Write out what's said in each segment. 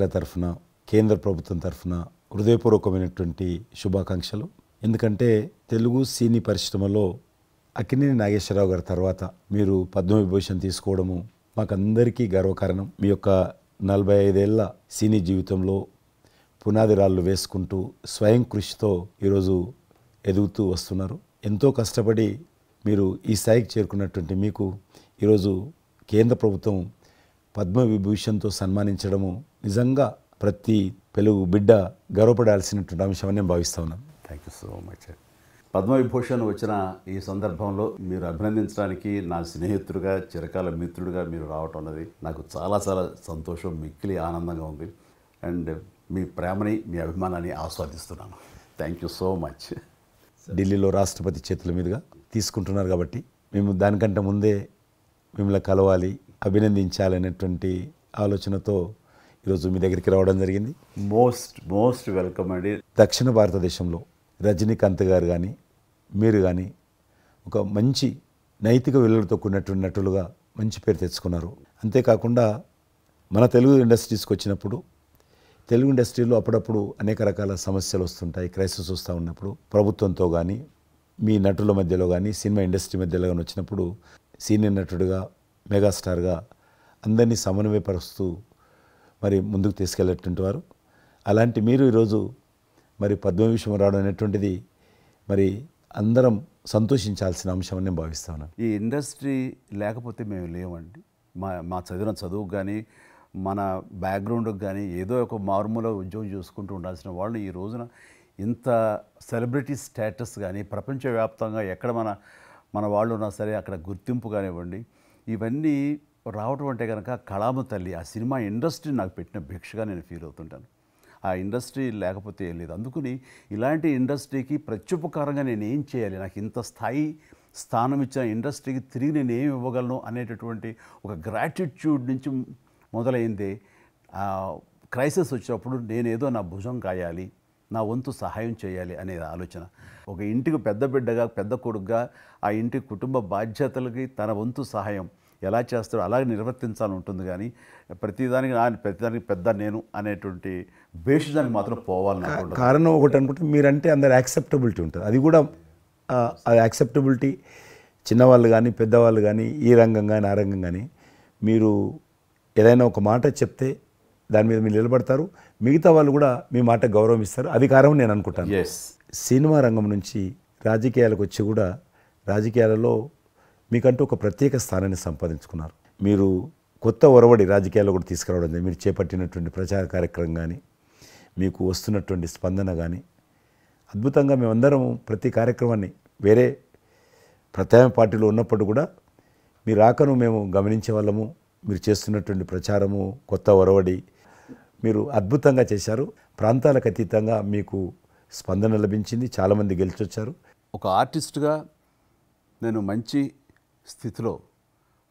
ప్రేక్షకుల తరఫున కేంద్ర ప్రభుత్వం తరఫున హృదయపూర్వకమైనటువంటి శుభాకాంక్షలు. ఎందుకంటే తెలుగు సినీ పరిశ్రమలో అక్కినేని నాగేశ్వరరావు గారి తర్వాత మీరు పద్మవిభూషణ్ తీసుకోవడము మాకందరికీ గర్వకారణం. మీ యొక్క 45 ఏళ్ల సినీ జీవితంలో పునాది రాళ్ళు వేసుకుంటూ స్వయం కృషితో ఈరోజు ఎదుగుతూ వస్తున్నారు. ఎంతో కష్టపడి మీరు ఈ స్థాయికి చేరుకున్నటువంటి మీకు ఈరోజు కేంద్ర ప్రభుత్వం పద్మవిభూషణ్తో సన్మానించడము నిజంగా ప్రతి తెలుగు బిడ్డ గర్వపడాల్సినటువంటి అంశం అని నేను భావిస్తా ఉన్నాను. Thank you so much. Padma Vibhushan వచ్చిన ఈ సందర్భంలో మీరు అభినందించడానికి నా స్నేహితుడిగా చిరకాల మిత్రుడిగా మీరు రావటం అన్నది నాకు చాలా చాలా సంతోషం, మిక్కిలి ఆనందంగా ఉంది. అండ్ మీ ప్రేమని మీ అభిమానాన్ని ఆస్వాదిస్తున్నాను. Thank you so much. ఢిల్లీలో రాష్ట్రపతి చేతుల మీదుగా తీసుకుంటున్నారు కాబట్టి మేము దానికంటే ముందే మిమ్మల్ని కలవాలి, అభినందించాలనేటువంటి ఆలోచనతో ఈరోజు మీ దగ్గరికి రావడం జరిగింది. మోస్ట్ వెల్కమ్ అండి. దక్షిణ భారతదేశంలో రజనీకాంత్ గారు కానీ మీరు కానీ ఒక మంచి నైతిక విలువలతో కూడినటువంటి నటులుగా మంచి పేరు తెచ్చుకున్నారు. అంతేకాకుండా మన తెలుగు ఇండస్ట్రీస్కి వచ్చినప్పుడు తెలుగు ఇండస్ట్రీలో అప్పుడప్పుడు అనేక రకాల సమస్యలు వస్తుంటాయి, క్రైసిస్ వస్తూ ఉన్నప్పుడు ప్రభుత్వంతో కానీ మీ నటుల మధ్యలో కానీ సినిమా ఇండస్ట్రీ మధ్యలో కానీ వచ్చినప్పుడు సీనియర్ నటుడుగా మెగాస్టార్గా అందరినీ సమన్వయపరుస్తూ మరి ముందుకు తీసుకెళ్ళేటువంటి వారు. అలాంటి మీరు ఈరోజు మరి పద్మవిభూషణ్ రావడం అనేటువంటిది మరి అందరం సంతోషించాల్సిన అంశం అని నేను భావిస్తాను. ఈ ఇండస్ట్రీ లేకపోతే మేము లేవండి. మా చదివిన చదువుకు కానీ మన బ్యాక్గ్రౌండ్కి కానీ ఏదో ఒక మారుమూల ఉద్యోగం చూసుకుంటూ ఉండాల్సిన వాళ్ళు ఈ రోజున ఇంత సెలబ్రిటీ స్టేటస్ కానీ ప్రపంచవ్యాప్తంగా ఎక్కడ మన వాళ్ళు ఉన్నా సరే అక్కడ గుర్తింపు కానివ్వండి, ఇవన్నీ రావటం అంటే కనుక కళామ తల్లి ఆ సినిమా ఇండస్ట్రీ నాకు పెట్టిన భిక్షగా నేను ఫీల్ అవుతుంటాను. ఆ ఇండస్ట్రీ లేకపోతే ఏం లేదు. అందుకని ఇలాంటి ఇండస్ట్రీకి ప్రత్యుపకారంగా నేను ఏం చేయాలి, నాకు ఇంత స్థానం ఇచ్చిన ఇండస్ట్రీకి తిరిగి నేను ఏమి ఇవ్వగలను అనేటటువంటి ఒక గ్రాటిట్యూడ్ నుంచి మొదలైంది. క్రైసిస్ వచ్చినప్పుడు నేనేదో నా భుజం కాయాలి, నా వంతు సహాయం చేయాలి అనే ఆలోచన. ఒక ఇంటికి పెద్ద బిడ్డగా పెద్ద కొడుకుగా ఆ ఇంటి కుటుంబ బాధ్యతలకి తన వంతు సహాయం ఎలా చేస్తాడో అలాగే నిర్వర్తించాలని ఉంటుంది. కానీ ప్రతిదానికి పెద్ద నేను అనేటువంటి బేషిజానికి మాత్రం పోవాలని కారణం ఒకటి అనుకుంటే మీరంటే అందరు యాక్సెప్టబిలిటీ ఉంటుంది. అది కూడా ఆ యాక్సెప్టబిలిటీ చిన్నవాళ్ళు కానీ పెద్దవాళ్ళు కానీ ఈ రంగం కానీ ఆ రంగం కానీ మీరు ఏదైనా ఒక మాట చెప్తే దాని మీద మీరు నిలబడతారు, మిగతా వాళ్ళు కూడా మీ మాట గౌరవం ఇస్తారు. అది కారణం నేను అనుకుంటాను. సినిమా రంగం నుంచి రాజకీయాలకు వచ్చి కూడా రాజకీయాలలో మీకంటూ ఒక ప్రత్యేక స్థానాన్ని సంపాదించుకున్నారు. మీరు కొత్త ఒరవడి రాజకీయాల్లో కూడా తీసుకురావడం జరిగింది. మీరు చేపట్టినటువంటి ప్రచార కార్యక్రమం కానీ మీకు వస్తున్నటువంటి స్పందన కానీ అద్భుతంగా మేమందరం ప్రతి కార్యక్రమాన్ని వేరే ప్రత్యామ్నాయ పార్టీలో ఉన్నప్పుడు కూడా మీ రాకను మేము గమనించే వాళ్ళము. మీరు చేస్తున్నటువంటి ప్రచారము కొత్త ఒరవడి మీరు అద్భుతంగా చేశారు. ప్రాంతాలకు అతీతంగా మీకు స్పందన లభించింది, చాలామంది గెలిచొచ్చారు. ఒక ఆర్టిస్ట్గా నేను మంచి స్థితిలో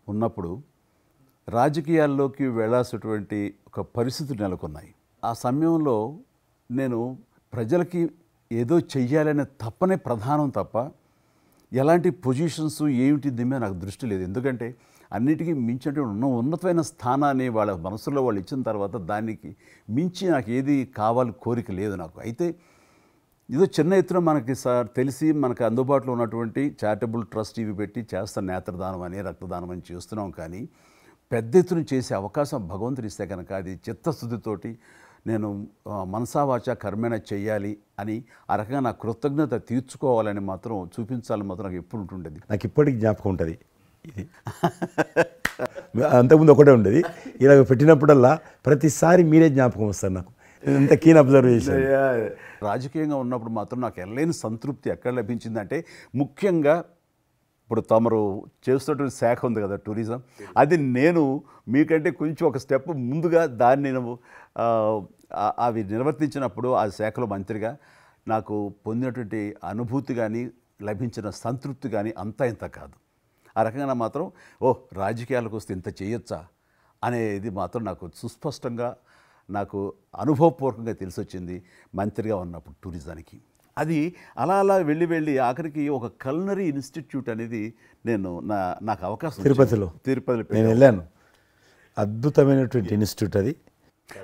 ఉన్నప్పుడు రాజకీయాల్లోకి వెళ్ళాల్సినటువంటి ఒక పరిస్థితులు నెలకొన్నాయి. ఆ సమయంలో నేను ప్రజలకి ఏదో చెయ్యాలనే తప్పనే ప్రధానం తప్ప ఎలాంటి పొజిషన్స్ ఏమిటి దీని మీద నాకు దృష్టి లేదు. ఎందుకంటే అన్నిటికీ మించినటువంటి ఉన్నతమైన స్థానాన్ని వాళ్ళ మనసులో వాళ్ళు ఇచ్చిన తర్వాత దానికి మించి నాకు ఏది కావాలి కోరిక లేదు నాకు. అయితే ఏదో చిన్న ఎత్తున మనకి తెలిసి మనకు అందుబాటులో ఉన్నటువంటి చారిటబుల్ ట్రస్ట్ ఇవి పెట్టి చేస్తాను, నేత్రదానం అని రక్తదానం అని చేస్తున్నాం. కానీ పెద్ద ఎత్తున చేసే అవకాశం భగవంతుడు ఇస్తే కనుక అది చిత్తశుద్ధితోటి నేను మనసావాచ కర్మేణ చెయ్యాలి అని ఆ రకంగా నా కృతజ్ఞత తీర్చుకోవాలని మాత్రం చూపించాలని మాత్రం నాకు ఎప్పుడు ఉంటుండేది. నాకు ఇప్పటికి జ్ఞాపకం ఉంటుంది. ఇది అంతకుముందు ఒకటే ఉండేది, ఇలాగ పెట్టినప్పుడల్లా ప్రతిసారి మీరే జ్ఞాపకం వస్తారు నాకు. ఎంత కీన్ అబ్జర్వేషన్. రాజకీయంగా ఉన్నప్పుడు మాత్రం నాకు ఎనలేని సంతృప్తి ఎక్కడ లభించిందంటే ముఖ్యంగా ఇప్పుడు తమరు చేస్తున్నటువంటి శాఖ ఉంది కదా టూరిజం, అది నేను మీకంటే కొంచెం ఒక స్టెప్ ముందుగా దాన్ని నేను అవి నిర్వర్తించినప్పుడు ఆ శాఖలో మంత్రిగా నాకు పొందినటువంటి అనుభూతి కానీ లభించిన సంతృప్తి కానీ అంతా ఇంత కాదు. ఆ రకంగా మాత్రం రాజకీయాలకు వస్తే ఇంత చేయొచ్చా అనేది మాత్రం నాకు సుస్పష్టంగా నాకు అనుభవపూర్వకంగా తెలిసొచ్చింది మంత్రిగా ఉన్నప్పుడు టూరిజానికి. అది అలా అలా వెళ్ళి ఆఖరికి ఒక కల్నరీ ఇన్స్టిట్యూట్ అనేది నాకు అవకాశం తిరుపతిలో నేను వెళ్ళాను. అద్భుతమైనటువంటి ఇన్స్టిట్యూట్ అది.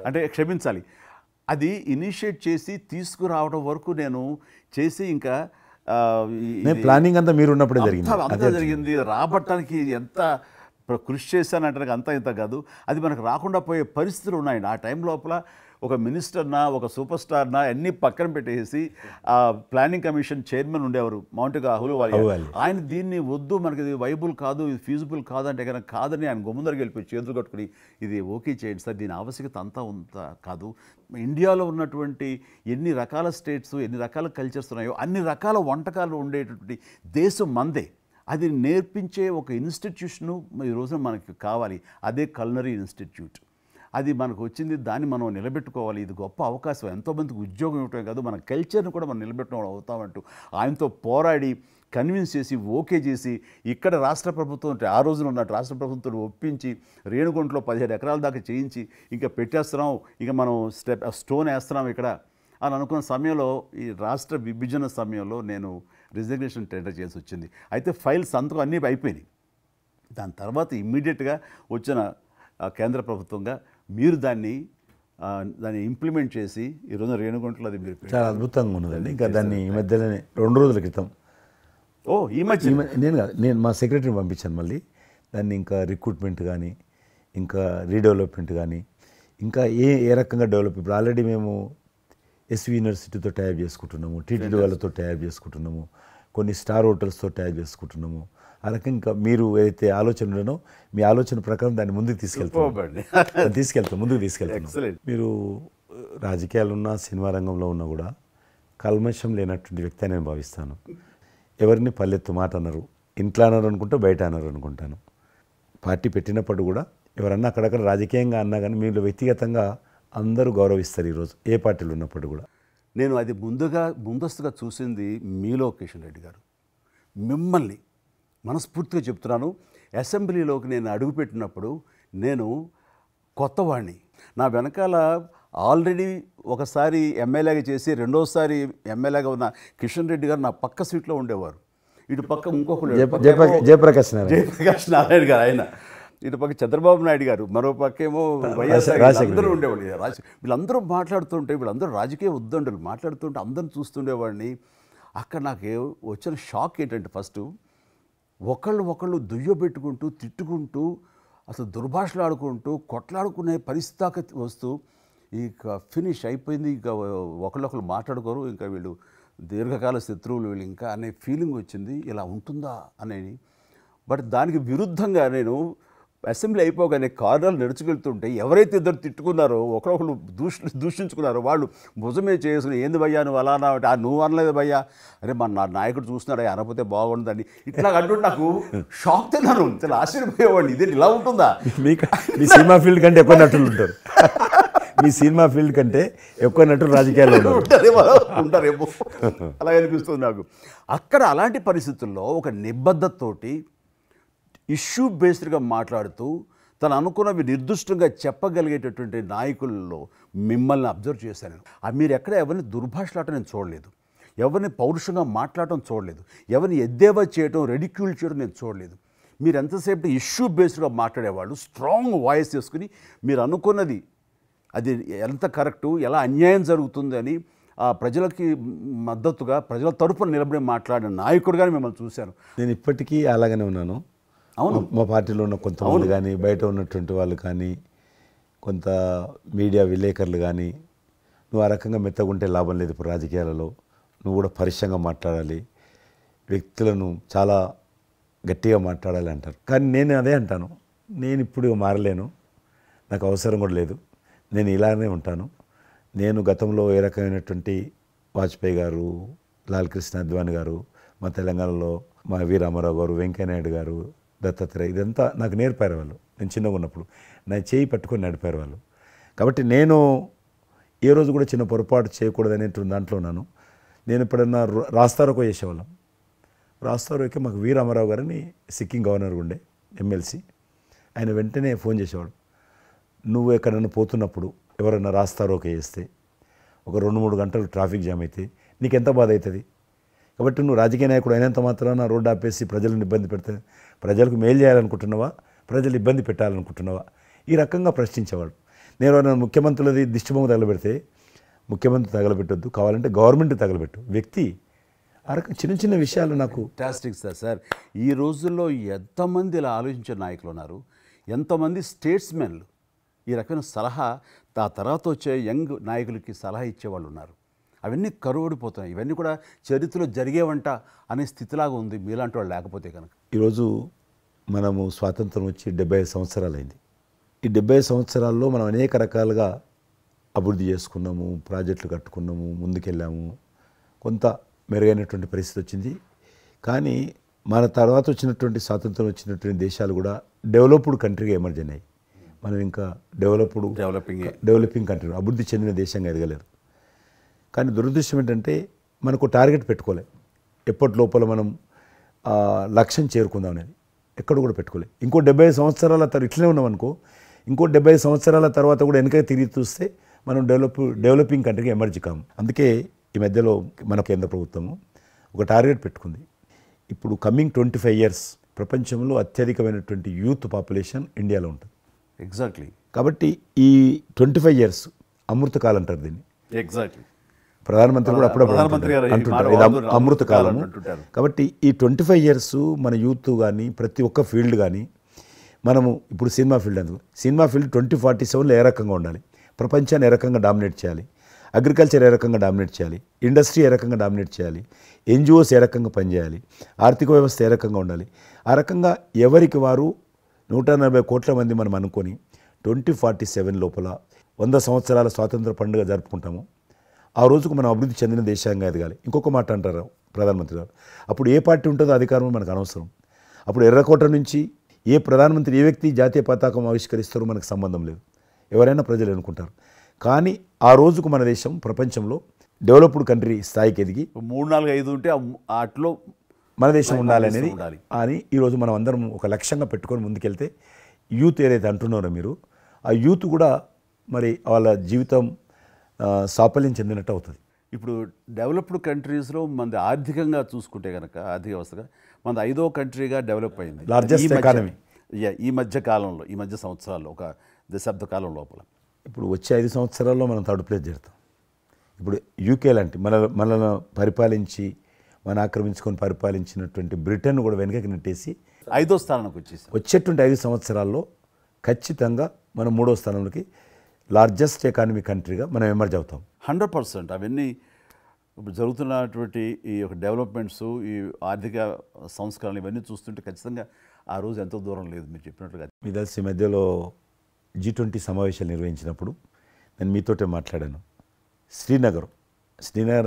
అంటే క్షమించాలి, అది ఇనిషియేట్ చేసి తీసుకురావడం వరకు నేను చేసి ఇంకా నేను ప్లానింగ్ అంతా మీరు ఉన్నప్పుడే జరిగింది. అంతా జరిగింది. రాబట్టడానికి ఎంత కృషి చేశానంటే అంతా ఇంత కాదు, అది మనకు రాకుండా పోయే పరిస్థితులు ఉన్నాయండి. ఆ టైం లోపల ఒక మినిస్టర్నా ఒక సూపర్ స్టార్నా అన్నీ పక్కన పెట్టేసి ఆ ప్లానింగ్ కమిషన్ చైర్మన్ ఉండేవారు మౌంటగా అహ్లూవాలియా, ఆయన దీన్ని వద్దు, మనకి ఇది వైబుల్ కాదు, ఇది ఫీజిబుల్ కాదు అంటే కనుక కాదని ఆయన గుమ్మందరికి వెళ్ళిపోయి చేతులు కట్టుకుని ఇది ఓకే చేయండి సార్, దీని ఆవశ్యకత అంతా కాదు. ఇండియాలో ఉన్నటువంటి ఎన్ని రకాల స్టేట్స్, ఎన్ని రకాల కల్చర్స్ ఉన్నాయో అన్ని రకాల వంటకాలు ఉండేటటువంటి దేశం మందే. అది నేర్పించే ఒక ఇన్స్టిట్యూషను ఈ రోజున మనకి కావాలి, అదే కల్నరీ ఇన్స్టిట్యూట్. అది మనకు వచ్చింది, దాన్ని మనం నిలబెట్టుకోవాలి. ఇది గొప్ప అవకాశం, ఎంతోమందికి ఉద్యోగం ఇవ్వటమే కాదు, మన కల్చర్ని కూడా మనం నిలబెట్టడం అవుతామంటూ ఆయనతో పోరాడి కన్విన్స్ చేసి ఓకే చేసి ఇక్కడ రాష్ట్ర ప్రభుత్వం ఆ రోజున ఉన్నట్టు రాష్ట్ర ప్రభుత్వం ఒప్పించి రేణుగుంటలో 17 ఎకరాల దాకా చేయించి ఇంకా పెట్టేస్తున్నాం, ఇక మనం స్టోన్ వేస్తున్నాం ఇక్కడ అని అనుకున్న సమయంలో ఈ రాష్ట్ర విభజన సమయంలో నేను రిజిగ్నేషన్ టెండర్ చేసి వచ్చింది. అయితే ఫైల్ సంతకం అన్నీ అయిపోయినాయి. దాని తర్వాత ఇమ్మీడియట్గా వచ్చిన కేంద్ర ప్రభుత్వంగా మీరు దాన్ని ఇంప్లిమెంట్ చేసి ఈరోజు రేణుగుంటలో అది మీరు చాలా అద్భుతంగా ఉన్నదండి. ఇంకా దాన్ని ఈ మధ్యలోనే 2 రోజుల క్రితం ఈ మధ్య నేను మా సెక్రటరీని పంపించాను. మళ్ళీ దాన్ని ఇంకా రిక్రూట్మెంట్ కానీ ఇంకా రీడెవలప్మెంట్ కానీ ఇంకా ఏ రకంగా డెవలప్, ఇప్పుడు ఆల్రెడీ మేము ఎస్వి యూనివర్సిటీతో టైప్ చేసుకుంటున్నాము, టీటీడీ వాళ్ళతో టైప్ చేసుకుంటున్నాము, కొన్ని స్టార్ హోటల్స్తో టైప్ చేసుకుంటున్నాము. ఆ రకంగా ఇంకా మీరు ఏదైతే ఆలోచన ఉండనో మీ ఆలోచన ప్రకారం దాన్ని ముందుకు ముందుకు తీసుకెళ్తాం. మీరు రాజకీయాలు ఉన్నా సినిమా రంగంలో ఉన్నా కూడా కల్మషం లేనటువంటి వ్యక్తి అని నేను భావిస్తాను. ఎవరిని పల్లెత్తు మాట అన్నారు, ఇంట్లో అన్నారు అనుకుంటే బయట అన్నారు అనుకుంటాను. పార్టీ పెట్టినప్పుడు కూడా ఎవరన్నా అక్కడక్కడ రాజకీయంగా అన్నా కానీ మీరు వ్యక్తిగతంగా అందరూ గౌరవిస్తారు ఈరోజు ఏ పార్టీలు ఉన్నప్పుడు కూడా. నేను అది ముందస్తుగా చూసింది మీలో కిషన్ రెడ్డి గారు. మిమ్మల్ని మనస్ఫూర్తిగా చెప్తున్నాను, అసెంబ్లీలోకి నేను అడుగుపెట్టినప్పుడు నేను కొత్తవాడిని. నా వెనకాల ఆల్రెడీ ఒకసారి ఎమ్మెల్యేగా చేసి రెండోసారి ఎమ్మెల్యేగా ఉన్న కిషన్ రెడ్డి గారు నా పక్క సీట్లో ఉండేవారు. ఇటు పక్క ఇంకొకరు జయప్రకాష్ నారాయణ గారు, ఆయన ఇటు పక్క చంద్రబాబు నాయుడు గారు, మరో పక్కేమో వైఎస్ఆర్, అందరూ ఉండేవాళ్ళు. వీళ్ళందరూ మాట్లాడుతుంటే, వీళ్ళందరూ రాజకీయ ఉద్దండులు మాట్లాడుతుంటే అందరిని చూస్తుండేవాడిని. అక్కడ నాకు వచ్చిన షాక్ ఏంటంటే, ఫస్ట్ ఒకళ్ళు దుయ్యబెట్టుకుంటూ తిట్టుకుంటూ అసలు దుర్భాషలు ఆడుకుంటూ కొట్లాడుకునే పరిస్థితి వస్తూ ఇక ఫినిష్ అయిపోయింది, ఇక ఒకళ్ళొకళ్ళు మాట్లాడుకోరు, ఇంకా వీళ్ళు దీర్ఘకాల శత్రువులు వీళ్ళు ఇంకా అనే ఫీలింగ్ వచ్చింది. ఇలా ఉంటుందా అనేది. బట్ దానికి విరుద్ధంగా నేను అసెంబ్లీ అయిపోగానే కార్నర్లు నడుచుకెళ్తుంటే ఎవరైతే ఇద్దరు తిట్టుకున్నారో ఒకరొకరు దూషించుకున్నారో వాళ్ళు భుజమే చేసుకుని ఏంది భయ్యా నువ్వు అలా అన్నా, నువ్వు అనలేదు భయ్యా, అరే నా నాయకుడు చూస్తున్నాడు అనకపోతే బాగుంటుందని ఇట్లా అంటుంటే నాకు షాక్ తిన్నాను, చాలా ఆశ్చర్యపోయేవాడిని. ఇది ఇలా ఉంటుందా? మీ సినిమా ఫీల్డ్ కంటే ఎక్కువ నటులు ఉంటారు, మీ సినిమా ఫీల్డ్ కంటే ఎక్కువ నటులు రాజకీయాల్లో ఉంటారేమో అలా అనిపిస్తుంది నాకు. అక్కడ అలాంటి పరిస్థితుల్లో ఒక నిబద్ధతతోటి ఇష్యూ బేస్డ్గా మాట్లాడుతూ తను అనుకున్నవి నిర్దిష్టంగా చెప్పగలిగేటటువంటి నాయకుల్లో మిమ్మల్ని అబ్జర్వ్ చేశాను. మీరు ఎక్కడ ఎవరిని దుర్భాషలాటం నేను చూడలేదు, ఎవరిని పౌరుషంగా మాట్లాడటం చూడలేదు, ఎవరిని ఎద్దేవా చేయటం రెడిక్యూల్ చేయడం నేను చూడలేదు. మీరు ఎంతసేపు ఇష్యూ బేస్డ్గా మాట్లాడేవాళ్ళు, స్ట్రాంగ్ వాయిస్ చేసుకుని మీరు అనుకున్నది అది ఎంత కరెక్టు, ఎలా అన్యాయం జరుగుతుంది అని ఆ ప్రజలకి మద్దతుగా ప్రజల తరపున నిలబడి మాట్లాడిన నాయకుడుగానే మిమ్మల్ని చూశాను. నేను ఇప్పటికీ అలాగనే ఉన్నాను. అవును, మా పార్టీలో ఉన్న కొంతమంది కానీ బయట ఉన్నటువంటి వాళ్ళు కానీ కొంత మీడియా విలేకరులు కానీ నువ్వు ఆ రకంగా మెత్తగుంటే లాభం లేదు, ఇప్పుడు రాజకీయాలలో నువ్వు కూడా పరుషంగా మాట్లాడాలి, వ్యక్తులను చాలా గట్టిగా మాట్లాడాలి అంటారు. కానీ నేను అదే అంటాను, నేను ఇప్పుడు మారలేను, నాకు అవసరం కూడా లేదు, నేను ఇలానే ఉంటాను. నేను గతంలో ఏ రకమైనటువంటి వాజ్పేయి గారు, లాల్ కృష్ణ అద్వానీ గారు, మా తెలంగాణలో మా వి రామారావు గారు, వెంకయ్యనాయుడు గారు, దత్తాత్రేయ, ఇదంతా నాకు నేర్పారు వాళ్ళు. నేను చిన్నగా ఉన్నప్పుడు నా చేయి పట్టుకొని నడిపారు వాళ్ళు. కాబట్టి నేను ఏ రోజు కూడా చిన్న పొరపాటు చేయకూడదు అనేటువంటి దాంట్లో ఉన్నాను. నేను ఎప్పుడన్నా రాస్తారోకో చేసేవాళ్ళం. రాస్తారోకే మాకు వి రామారావు గారని సిక్కిం గవర్నర్ ఉండే ఎమ్మెల్సీ, ఆయన వెంటనే ఫోన్ చేసేవాడు. నువ్వు ఎక్కడన్నా పోతున్నప్పుడు ఎవరైనా రాస్తారోకే చేస్తే ఒక 2-3 గంటలు ట్రాఫిక్ జామ్ అయితే నీకు ఎంత బాధ అవుతుంది? కాబట్టి నువ్వు రాజకీయ నాయకుడు అయినంత మాత్రాన రోడ్డు ఆపేసి ప్రజలను ఇబ్బంది పెడితే ప్రజలకు మేలు చేయాలనుకుంటున్నావా, ప్రజలు ఇబ్బంది పెట్టాలనుకుంటున్నావా? ఈ రకంగా ప్రశ్నించేవాడు. నేను ఎవరైనా ముఖ్యమంత్రులది దిష్టిబొమ్మ తగలబెడితే ముఖ్యమంత్రి తగలబెట్టొద్దు, కావాలంటే గవర్నమెంట్ తగలబెట్టు, వ్యక్తి ఆ రకం చిన్న చిన్న విషయాలు నాకు ఫ్యాంటాస్టిక్ సార్. ఈ రోజుల్లో ఎంతమంది ఇలా ఆలోచించే నాయకులు ఉన్నారు, ఎంతమంది స్టేట్స్మెన్లు ఈ రకమైన సలహా ఆ తర్వాత వచ్చే యంగ్ నాయకులకి సలహా ఇచ్చేవాళ్ళు ఉన్నారు. అవన్నీ కరువడిపోతున్నాయి. ఇవన్నీ కూడా చరిత్రలో జరిగేవంట అనే స్థితిలాగా ఉంది మీలాంటి వాళ్ళు లేకపోతే కనుక. ఈరోజు మనము స్వాతంత్రం వచ్చి 75 సంవత్సరాలైంది. ఈ 75 సంవత్సరాల్లో మనం అనేక రకాలుగా అభివృద్ధి చేసుకున్నాము, ప్రాజెక్టులు కట్టుకున్నాము, ముందుకెళ్ళాము, కొంత మెరుగైనటువంటి పరిస్థితి వచ్చింది. కానీ మన తర్వాత వచ్చినటువంటి స్వాతంత్రం వచ్చినటువంటి దేశాలు కూడా డెవలప్డ్ కంట్రీగా ఎమర్జ్ అయినాయి. మనం ఇంకా డెవలపింగ్ కంట్రీ, అభివృద్ధి చెందిన దేశంగా ఎదగలేదు. కానీ దురదృష్టం ఏంటంటే మనకు టార్గెట్ పెట్టుకోలే, ఎప్పటి లోపల మనం లక్ష్యం చేరుకుందాం అనేది ఎక్కడ కూడా పెట్టుకోలేదు. ఇంకో 75 సంవత్సరాల తర్వాత ఇట్లనే ఉన్నాం అనుకో, ఇంకో 75 సంవత్సరాల తర్వాత కూడా వెనక తిరిగి చూస్తే మనం డెవలపింగ్ కంట్రీగా ఎమర్జ్ కాము. అందుకే ఈ మధ్యలో మన కేంద్ర ప్రభుత్వము ఒక టార్గెట్ పెట్టుకుంది. ఇప్పుడు కమింగ్ 25 ఇయర్స్ ప్రపంచంలో అత్యధికమైనటువంటి యూత్ పాపులేషన్ ఇండియాలో ఉంటుంది. ఎగ్జాక్ట్లీ. కాబట్టి ఈ 25 ఇయర్స్ అమృతకాలం అంటారు దీన్ని. ఎగ్జాక్ట్లీ. ప్రధానమంత్రి కూడా అప్పుడప్పుడు అంటుంటారు ఇది అమృత కాలము. కాబట్టి ఈ 25 ఇయర్స్ మన యూత్ కానీ ప్రతి ఒక్క ఫీల్డ్ కానీ మనము ఇప్పుడు సినిమా ఫీల్డ్ అందుకు సినిమా ఫీల్డ్ 2047లో ఏ రకంగా ఉండాలి, ప్రపంచాన్ని ఏ రకంగా డామినేట్ చేయాలి, అగ్రికల్చర్ ఏ రకంగా డామినేట్ చేయాలి, ఇండస్ట్రీ ఏ రకంగా డామినేట్ చేయాలి, ఎన్జిఓస్ ఏ రకంగా పనిచేయాలి, ఆర్థిక వ్యవస్థ ఏ రకంగా ఉండాలి, ఆ రకంగా ఎవరికి వారు 140 కోట్ల మంది మనం అనుకొని 2047 లోపల 100 సంవత్సరాల స్వాతంత్ర పండుగ జరుపుకుంటాము. ఆ రోజుకు మనం అభివృద్ధి చెందిన దేశంగా ఎదగాలి. ఇంకొక మాట అంటారు ప్రధానమంత్రి గారు, అప్పుడు ఏ పార్టీ ఉంటుందో అధికారం మనకు అనవసరం. అప్పుడు ఎర్రకోట నుంచి ఏ ప్రధానమంత్రి ఏ వ్యక్తి జాతీయ పతాకం ఆవిష్కరిస్తారో మనకు సంబంధం లేదు, ఎవరైనా ప్రజలు అనుకుంటారు. కానీ ఆ రోజుకు మన దేశం ప్రపంచంలో డెవలప్డ్ కంట్రీ స్థాయికి ఎదిగి 3, 4, 5 ఉంటే అట్లో మన దేశం ఉండాలి అనేది అని ఈరోజు మనం అందరం ఒక లక్ష్యంగా పెట్టుకొని ముందుకెళ్తే యూత్ ఏదైతే అంటున్నారో మీరు, ఆ యూత్ కూడా మరి వాళ్ళ జీవితం సాఫల్యం చెందినట్టు అవుతుంది. ఇప్పుడు డెవలప్డ్ కంట్రీస్లో మనది ఆర్థికంగా చూసుకుంటే కనుక ఆర్థిక వ్యవస్థగా మనది 5వ కంట్రీగా డెవలప్ అయింది. లార్జెస్ట్ ఎకానమీ ఈ మధ్య కాలంలో, ఈ మధ్య సంవత్సరాల్లో, ఒక దశాబ్ద కాలం లోపల. ఇప్పుడు వచ్చే 5 సంవత్సరాల్లో మనం థర్డ్ ప్లేస్ చేరుతాం. ఇప్పుడు యూకే లాంటి మనల్ని పరిపాలించి మన ఆక్రమించుకొని పరిపాలించినటువంటి బ్రిటన్ కూడా వెనకకి నెట్టేసి 5వ స్థానానికి వచ్చేసాం. వచ్చేటువంటి 5 సంవత్సరాల్లో ఖచ్చితంగా మనం 3వ స్థానంలోకి లార్జెస్ట్ ఎకానమీ కంట్రీగా మనం ఎమర్జ్ అవుతాం. 100%. అవన్నీ ఇప్పుడు జరుగుతున్నటువంటి ఈ యొక్క డెవలప్మెంట్స్, ఈ ఆర్థిక సంస్కరణలు ఇవన్నీ చూస్తుంటే ఖచ్చితంగా ఆ రోజు ఎంతో దూరం లేదు మీరు చెప్పినట్లుగా. మీ తెలిసి మధ్యలో G20 సమావేశాలు నిర్వహించినప్పుడు నేను మీతోటే మాట్లాడాను. శ్రీనగర్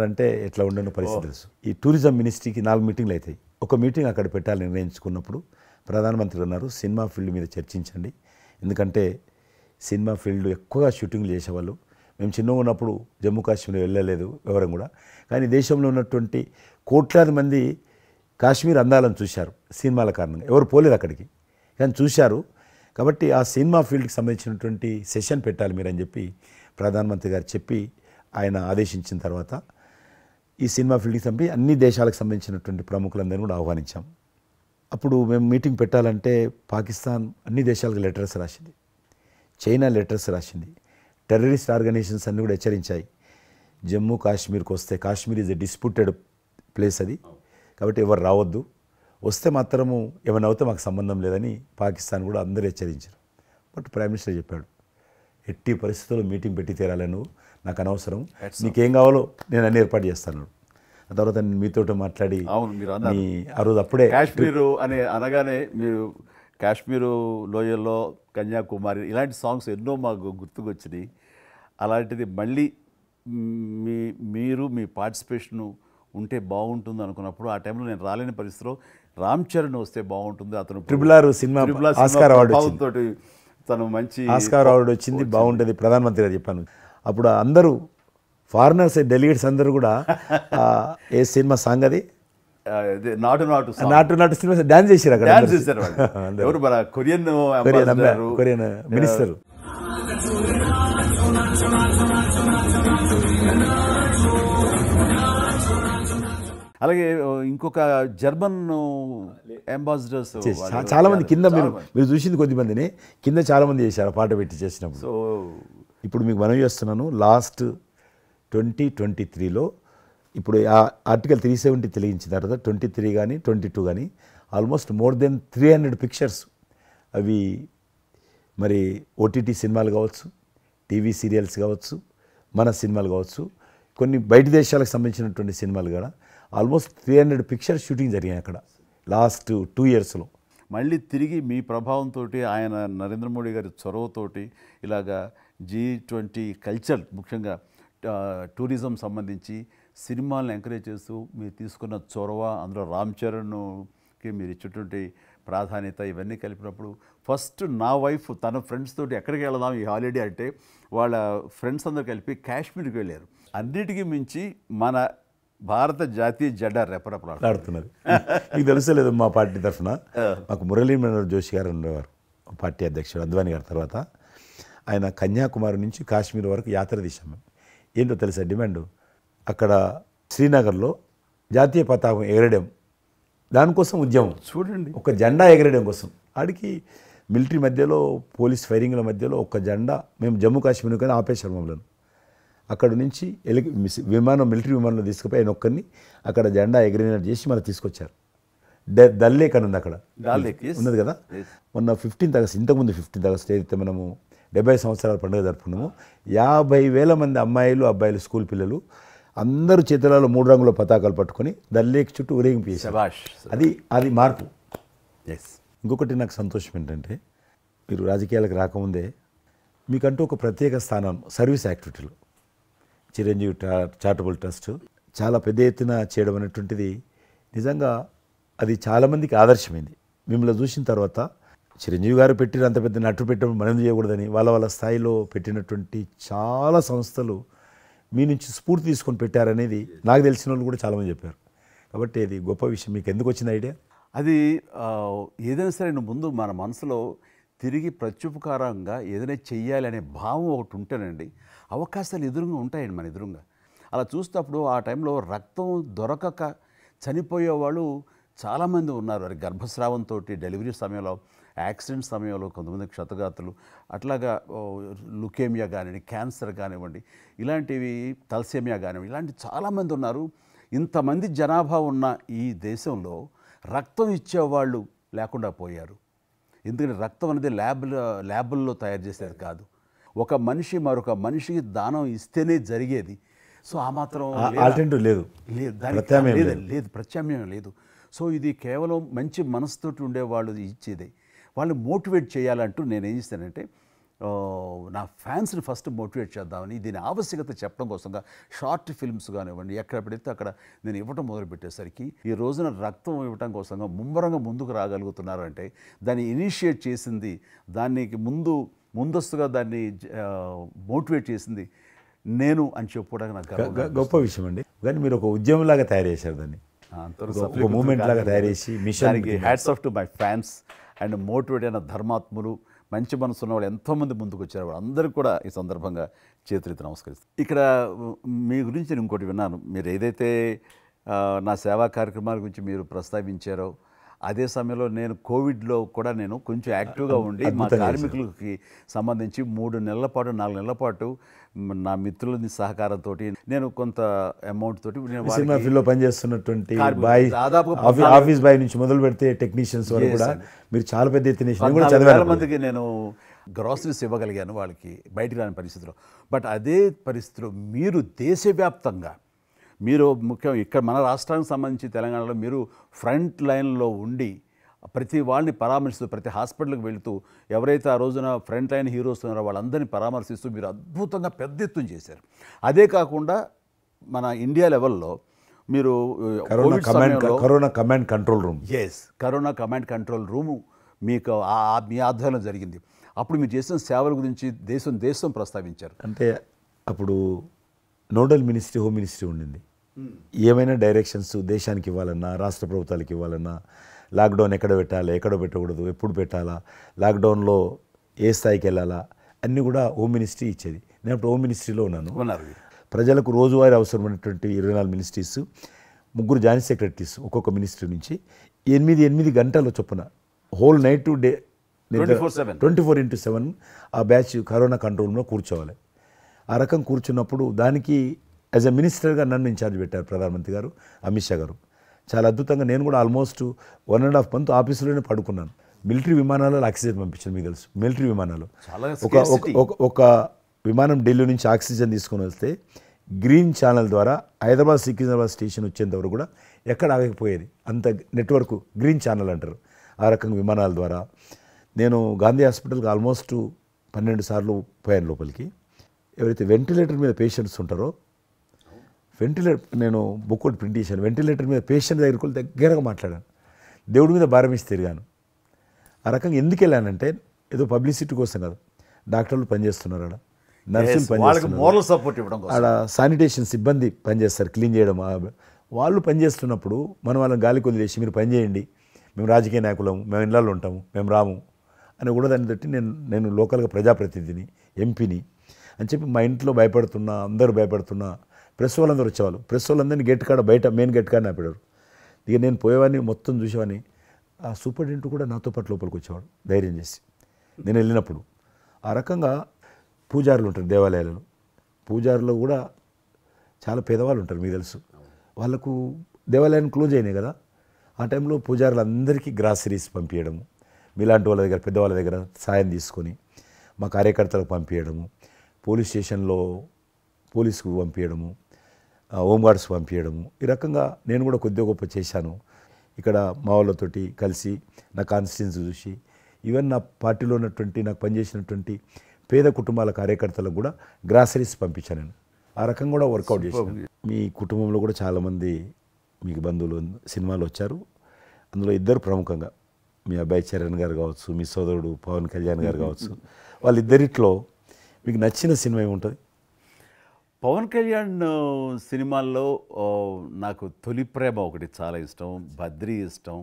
అంటే ఎట్లా ఉండని పరిస్థితి తెలుసు. ఈ టూరిజం మినిస్ట్రీకి 4 మీటింగ్లు అవుతాయి. ఒక మీటింగ్ అక్కడ పెట్టాలని నిర్ణయించుకున్నప్పుడు ప్రధానమంత్రి అన్నారు, సినిమా ఫీల్డ్ మీద చర్చించండి, ఎందుకంటే సినిమా ఫీల్డ్ ఎక్కువగా షూటింగ్లు చేసేవాళ్ళు. మేము చిన్నగా ఉన్నప్పుడు జమ్మూ కాశ్మీర్ వెళ్ళలేదు వివరం కూడా, కానీ దేశంలో ఉన్నటువంటి కోట్లాది మంది కాశ్మీర్ అందాలను చూశారు సినిమాల కారణంగా. ఎవరు పోలేదు అక్కడికి, కానీ చూశారు. కాబట్టి ఆ సినిమా ఫీల్డ్కి సంబంధించినటువంటి సెషన్ పెట్టాలి మీరని చెప్పి ప్రధానమంత్రి గారు చెప్పి ఆయన ఆదేశించిన తర్వాత ఈ సినిమా ఫీల్డ్కి సంబంధించి అన్ని దేశాలకు సంబంధించినటువంటి ప్రముఖులందరినీ కూడా ఆహ్వానించాం. అప్పుడు మేము మీటింగ్ పెట్టాలంటే పాకిస్తాన్ అన్ని దేశాలకు లెటర్స్ రాసింది, చైనా లెటర్స్ రాసింది, టెర్రరిస్ట్ ఆర్గనైజేషన్స్ అన్నీ కూడా హెచ్చరించాయి. జమ్మూ కాశ్మీర్కి వస్తే Kashmir is a disputed place అది, కాబట్టి ఎవరు రావద్దు, వస్తే మాత్రము ఏమైనా అవుతే మాకు సంబంధం లేదని పాకిస్తాన్ కూడా అందరూ హెచ్చరించారు. బట్ ప్రైమ్ మినిస్టర్ చెప్పాడు, ఎట్టి పరిస్థితుల్లో మీటింగ్ పెట్టి తీరాలి, నువ్వు నాకు అనవసరం, నీకేం కావాలో నేను అన్ని ఏర్పాటు చేస్తాను. ఆ తర్వాత నేను మీతో మాట్లాడి ఆ రోజు అప్పుడే కాశ్మీరు అని అనగానే మీరు కాశ్మీరు లోయల్లో కన్యాకుమారి ఇలాంటి సాంగ్స్ ఎన్నో మాకు గుర్తుకొచ్చినాయి. అలాంటిది మళ్ళీ మీరు మీ పార్టిసిపేషన్ ఉంటే బాగుంటుంది అనుకున్నప్పుడు ఆ టైంలో నేను రాలేని పరిస్థితిలో రామ్ చరణ్ వస్తే బాగుంటుంది, అతను RRR సినిమా ఆస్కార్ అవార్డు తోటి తను మంచి ఆస్కార్ అవార్డు వచ్చింది, బాగుంటుంది ప్రధానమంత్రి గారు చెప్పాను. అప్పుడు అందరూ ఫారినర్స్ డెలిగేట్స్ అందరూ కూడా ఏ సినిమా సాంగ్ అది నాటు సినిమా డాన్స్ చేశారు అక్కడ. ఎవరు మన కొరియన్ మినిస్టర్. అలాగే ఇంకొక జర్మన్ అంబాసిడర్స్ చాలా మంది కింద మీరు చూసింది కొద్ది మందిని, కింద చాలా మంది చేశారు పాట పెట్టి చేసినప్పుడు. సో ఇప్పుడు మీకు మనవి చేస్తున్నాను, లాస్ట్ 2023లో ఇప్పుడు ఆ ఆర్టికల్ 370 తెలియించిన తర్వాత 23 కానీ 22 కానీ ఆల్మోస్ట్ మోర్ దెన్ 300 పిక్చర్స్ అవి మరి ఓటీటీ సినిమాలు కావచ్చు, టీవీ సీరియల్స్ కావచ్చు, మన సినిమాలు కావచ్చు, కొన్ని బయట దేశాలకు సంబంధించినటువంటి సినిమాలు కూడా ఆల్మోస్ట్ 300 పిక్చర్స్ షూటింగ్ జరిగాయి అక్కడ లాస్ట్ 2 ఇయర్స్లో. మళ్ళీ తిరిగి మీ ప్రభావంతో ఆయన నరేంద్ర మోడీ గారి చొరవతోటి ఇలాగా G20 కల్చర్ ముఖ్యంగా టూరిజం సంబంధించి సినిమాలను ఎంకరేజ్ చేస్తూ మీరు తీసుకున్న చొరవ, అందులో రామ్ చరణ్కి మీరు ఇచ్చేటువంటి ప్రాధాన్యత ఇవన్నీ కలిపినప్పుడు ఫస్ట్ నా వైఫ్ తన ఫ్రెండ్స్ తోటి ఎక్కడికి వెళదాం ఈ హాలిడే అంటే వాళ్ళ ఫ్రెండ్స్ అందరు కలిపి కాశ్మీర్కి వెళ్ళారు. అన్నిటికీ మించి మన భారత జాతీయ జెండా రెపరెపలాడుతున్నది. మీకు తెలుసలేదు, మా పార్టీ తరఫున మాకు మురళీ మనోహర్ జోషి గారు ఉండేవారు, పార్టీ అధ్యక్షుడు అద్వానీ గారి తర్వాత. ఆయన కన్యాకుమారి నుంచి కాశ్మీర్ వరకు యాత్ర తీసాము. ఏంటో తెలుసా డిమాండ్? అక్కడ శ్రీనగర్లో జాతీయ పతాకం ఎగరడం, దానికోసం ఉద్యమం. చూడండి, ఒక జెండా ఎగరడం కోసం. ఆడికి మిలిటరీ మధ్యలో, పోలీస్ ఫైరింగ్ల మధ్యలో ఒక జెండా, మేము జమ్మూ కాశ్మీర్ కానీ ఆపేశారు మమ్మల్ని. అక్కడ నుంచి విమానం, మిలిటరీ విమానంలో తీసుకుపోయి ఆయన ఒక్కరిని అక్కడ జెండా ఎగిరినట్టు చేసి మళ్ళీ తీసుకొచ్చారు. దల్ లేక్ అని ఉంది అక్కడ, ఉన్నది కదా. మొన్న 15th ఆగస్ట్, ఇంతకుముందు 15th ఆగస్ట్ ఏదైతే మనము 70 సంవత్సరాల పండుగ జరుపుకున్నాము, 50,000 మంది అమ్మాయిలు, అబ్బాయిలు, స్కూల్ పిల్లలు అందరూ చేతులలో 3 రంగుల పతాకాలు పట్టుకొని దల్ లేక్ చుట్టూ ఊరేగింపు చేశారు. అది మార్పు. ఇంకొకటి నాకు సంతోషం ఏంటంటే, మీరు రాజకీయాలకు రాకముందే మీకంటూ ఒక ప్రత్యేక స్థానం సర్వీస్ యాక్టివిటీలు, చిరంజీవి చారిటబుల్ ట్రస్ట్ చాలా పెద్ద ఎత్తున చేయడం అనేటువంటిది నిజంగా అది చాలామందికి ఆదర్శమైంది. మిమ్మల్ని చూసిన తర్వాత చిరంజీవి గారు పెట్టిన అంత పెద్ద నటు పెట్టడం మనం చేయకూడదని వాళ్ళ స్థాయిలో పెట్టినటువంటి చాలా సంస్థలు మీ నుంచి స్ఫూర్తి తీసుకొని పెట్టారనేది నాకు తెలిసిన వాళ్ళు కూడా చాలామంది చెప్పారు. కాబట్టి అది గొప్ప విషయం. మీకు ఎందుకు వచ్చింది ఐడియా? అది ఏదైనా సరే ముందు మన మనసులో తిరిగి ప్రత్యుపకారంగా ఏదైనా చెయ్యాలి అనే భావం ఒకటి ఉంటేనండి, అవకాశాలు ఎదురుగా ఉంటాయండి మన ఎదురుగా. అలా చూసినప్పుడు ఆ టైంలో రక్తం దొరకక చనిపోయేవాళ్ళు చాలామంది ఉన్నారు. అది గర్భస్రావంతో, డెలివరీ సమయంలో, యాక్సిడెంట్ సమయంలో కొంతమంది క్షతగాతులు, అట్లాగా లుకేమియా కానివ్వండి, క్యాన్సర్ కానివ్వండి, ఇలాంటివి తలసేమియా కానివ్వండి, ఇలాంటి చాలామంది ఉన్నారు. ఇంతమంది జనాభా ఉన్న ఈ దేశంలో రక్తం ఇచ్చేవాళ్ళు లేకుండా పోయారు. ఎందుకంటే రక్తం అనేది ల్యాబుల్లో తయారు చేసేది కాదు, ఒక మనిషి మరొక మనిషికి దానం ఇస్తేనే జరిగేది. సో ఆ మాత్రం ఆల్టర్నేటివ్ లేదు, ప్రత్యామ్నాయం లేదు. సో ఇది కేవలం మంచి మనసుతోటి ఉండేవాళ్ళు ఇచ్చేదే. వాళ్ళని మోటివేట్ చేయాలంటూ నేను ఏం చేస్తానంటే, నా ఫ్యాన్స్ని ఫస్ట్ మోటివేట్ చేద్దామని దీని ఆవశ్యకత చెప్పడం కోసంగా షార్ట్ ఫిల్మ్స్ కానివ్వండి, ఎక్కడ పెడితే అక్కడ నేను ఇవ్వటం మొదలుపెట్టేసరికి ఈ రోజున రక్తం ఇవ్వటం కోసంగా ముమ్మరంగా ముందుకు రాగలుగుతున్నారు అంటే దాన్ని ఇనిషియేట్ చేసింది, దానికి ముందస్తుగా దాన్ని మోటివేట్ చేసింది నేను అని చెప్పుకోవడానికి నాకు గొప్ప విషయం అండి. కానీ మీరు ఒక ఉద్యమంలాగా తయారు చేశారు దాన్ని, ఒక మూమెంట్ లాగా తయారు చేసి మిషన్కి hats off to my fans and motivate అయిన ధర్మాత్ములు, మంచి మనసు ఉన్న వాళ్ళు ఎంతోమంది ముందుకు వచ్చారు. అందరికీ కూడా ఈ సందర్భంగా చేతులెత్తి నమస్కరిస్తాను. ఇక్కడ మీ గురించి నేను ఇంకోటి విన్నాను, మీరు ఏదైతే నా సేవా కార్యక్రమాల గురించి మీరు ప్రస్తావించారో అదే సమయంలో నేను కోవిడ్లో కూడా నేను కొంచెం యాక్టివ్గా ఉండి మా కార్మికులకి సంబంధించి 3 నెలల పాటు 4 నెలల పాటు నా మిత్రుల సహకారంతో నేను కొంత అమౌంట్ తోటి సినిమా ఫీల్డ్లో పనిచేస్తున్నటువంటి బాయ్, ఆఫీస్ బాయ్ నుంచి మొదలు పెడితే టెక్నీషియన్స్ వరకు కూడా మీరు చాలా పెద్ద ఎత్తున 4,000 మందికి నేను గ్రాసరీస్ ఇవ్వగలిగాను వాళ్ళకి బయటికి రాని పరిస్థితిలో. బట్ అదే పరిస్థితిలో మీరు దేశవ్యాప్తంగా మీరు ముఖ్యం ఇక్కడ మన రాష్ట్రానికి సంబంధించి తెలంగాణలో మీరు ఫ్రంట్ లైన్లో ఉండి ప్రతి వాళ్ళని పరామర్శిస్తూ, ప్రతి హాస్పిటల్కి వెళుతూ, ఎవరైతే ఆ రోజున ఫ్రంట్ లైన్ హీరోస్ ఉన్నారో వాళ్ళందరినీ పరామర్శిస్తూ మీరు అద్భుతంగా పెద్ద ఎత్తున చేశారు. అదే కాకుండా మన ఇండియా లెవెల్లో మీరు corona command control room, corona command control room మీకు మీ ఆధ్వర్యంలో జరిగింది. అప్పుడు మీరు చేసిన సేవల గురించి దేశం ప్రస్తావించారు. అంటే అప్పుడు నోడల్ మినిస్ట్రీ, హోమ్ మినిస్ట్రీ ఉండింది. ఏమైనా డైరెక్షన్స్ దేశానికి ఇవ్వాలన్నా, రాష్ట్ర ప్రభుత్వాలకు ఇవ్వాలన్నా, లాక్డౌన్ ఎక్కడ పెట్టాలి, ఎక్కడ పెట్టకూడదు, ఎప్పుడు పెట్టాలా, లాక్డౌన్లో ఏ స్థాయికి వెళ్ళాలా, అన్నీ కూడా హోమ్ మినిస్ట్రీ ఇచ్చేది. నేను అప్పుడు హోమ్ మినిస్ట్రీలో ఉన్నాను. ప్రజలకు రోజువారీ అవసరమైనటువంటి 24 మినిస్ట్రీస్, 3 జాయింట్ సెక్రటరీస్ ఒక్కొక్క మినిస్ట్రీ నుంచి 8 గంటల చొప్పున హోల్ నైట్ టు డే 24/7 ఆ బ్యాచ్ కరోనా కంట్రోల్ రూమ్లో కూర్చోవాలి. ఆ రకం కూర్చున్నప్పుడు దానికి యాజ్ ఎ మినిస్టర్గా నన్ను ఇన్ఛార్జ్ పెట్టారు ప్రధానమంత్రి గారు, అమిత్ షా గారు. చాలా అద్భుతంగా నేను కూడా ఆల్మోస్ట్ 1.5 మంత్ ఆఫీసులోనే పడుకున్నాను. మిలిటరీ విమానాలలో ఆక్సిజన్ పంపించాను, మీకు తెలుసు. మిలిటరీ విమానాలు చాలా ఒక విమానం ఢిల్లీ నుంచి ఆక్సిజన్ తీసుకొని వస్తే గ్రీన్ ఛానల్ ద్వారా హైదరాబాద్ సికింద్రాబాద్ స్టేషన్ వచ్చేంత వరకు కూడా ఎక్కడ ఆగకపోయేది. అంత నెట్వర్క్ గ్రీన్ ఛానల్ అంటారు. ఆ రకంగా విమానాల ద్వారా నేను గాంధీ హాస్పిటల్కి ఆల్మోస్ట్ 12 సార్లు పోయాను లోపలికి. ఎవరైతే వెంటిలేటర్ మీద పేషెంట్స్ ఉంటారో, నేను బుక్ ఒకటి ప్రింట్ చేశాను. వెంటిలేటర్ మీద పేషెంట్ దగ్గరికి వెళ్ళి దగ్గరగా మాట్లాడాను. దేవుడి మీద భారం ఇచ్చి తిరిగాను. ఆ రకంగా ఎందుకు వెళ్ళానంటే ఏదో పబ్లిసిటీ కోసం కాదు. డాక్టర్లు పనిచేస్తున్నారు, ఆడ నర్సులు పనిచేస్తున్నారు, ఆడ శానిటేషన్ సిబ్బంది పనిచేస్తారు, క్లీన్ చేయడం. వాళ్ళు పనిచేస్తున్నప్పుడు మనం వాళ్ళని గాలికి వదిలేసి మీరు పని చేయండి, మేము రాజకీయ నాయకులము, మేము ఇళ్ళల్లో ఉంటాము, మేము రాము అని కూడా దాన్ని తట్టి నేను లోకల్గా ప్రజాప్రతినిధిని, ఎంపీని అని చెప్పి మా ఇంట్లో భయపడుతున్నా, అందరూ భయపడుతున్నా. ప్రెస్ వాళ్ళందరూ వచ్చేవాళ్ళు. ప్రెస్ వాళ్ళందరినీ గేట్ కాడ, బయట మెయిన్ గేట్ కాడ ఆపాడు. ఇక నేను పోయేవాడిని, మొత్తం చూసేవాడిని. ఆ సూపరింటెండెంట్ కూడా నాతో పాటు లోపలికి వచ్చేవాడు ధైర్యం చేసి నేను వెళ్ళినప్పుడు. ఆ రకంగా పూజారులు ఉంటారు దేవాలయాలలో. పూజారులు కూడా చాలా పేదవాళ్ళు ఉంటారు, మీకు తెలుసు. వాళ్ళకు దేవాలయాన్ని క్లోజ్ అయినాయి కదా. ఆ టైంలో పూజారులు అందరికీ గ్రాసరీస్ పంపించడము, మీలాంటి వాళ్ళ దగ్గర, పెద్దవాళ్ళ దగ్గర సాయం తీసుకొని మా కార్యకర్తలకు పంపించడము, పోలీస్ స్టేషన్లో పోలీసుకు పంపించడము, హోంగార్డ్స్ పంపించడము. ఈ రకంగా నేను కూడా కొద్దిగా గొప్ప చేశాను. ఇక్కడ మా వాళ్ళతోటి కలిసి నా కాన్స్టిట్యున్సీ చూసి ఈవెన్ నా పార్టీలో ఉన్నటువంటి, నాకు పనిచేసినటువంటి పేద కుటుంబాల కార్యకర్తలకు కూడా గ్రాసరీస్ పంపించాను నేను. ఆ రకంగా కూడా వర్కౌట్ చేశాను. మీ కుటుంబంలో కూడా చాలామంది మీకు బంధువులు సినిమాలు వచ్చారు. అందులో ఇద్దరు ప్రముఖంగా, మీ అబ్బాయి చరణ్ గారు కావచ్చు, మీ సోదరుడు పవన్ కళ్యాణ్ గారు కావచ్చు. వాళ్ళిద్దరిట్లో మీకు నచ్చిన సినిమా ఏముంటుంది? పవన్ కళ్యాణ్ సినిమాల్లో నాకు తొలి ప్రేమ ఒకటి చాలా ఇష్టం, బద్రీ ఇష్టం,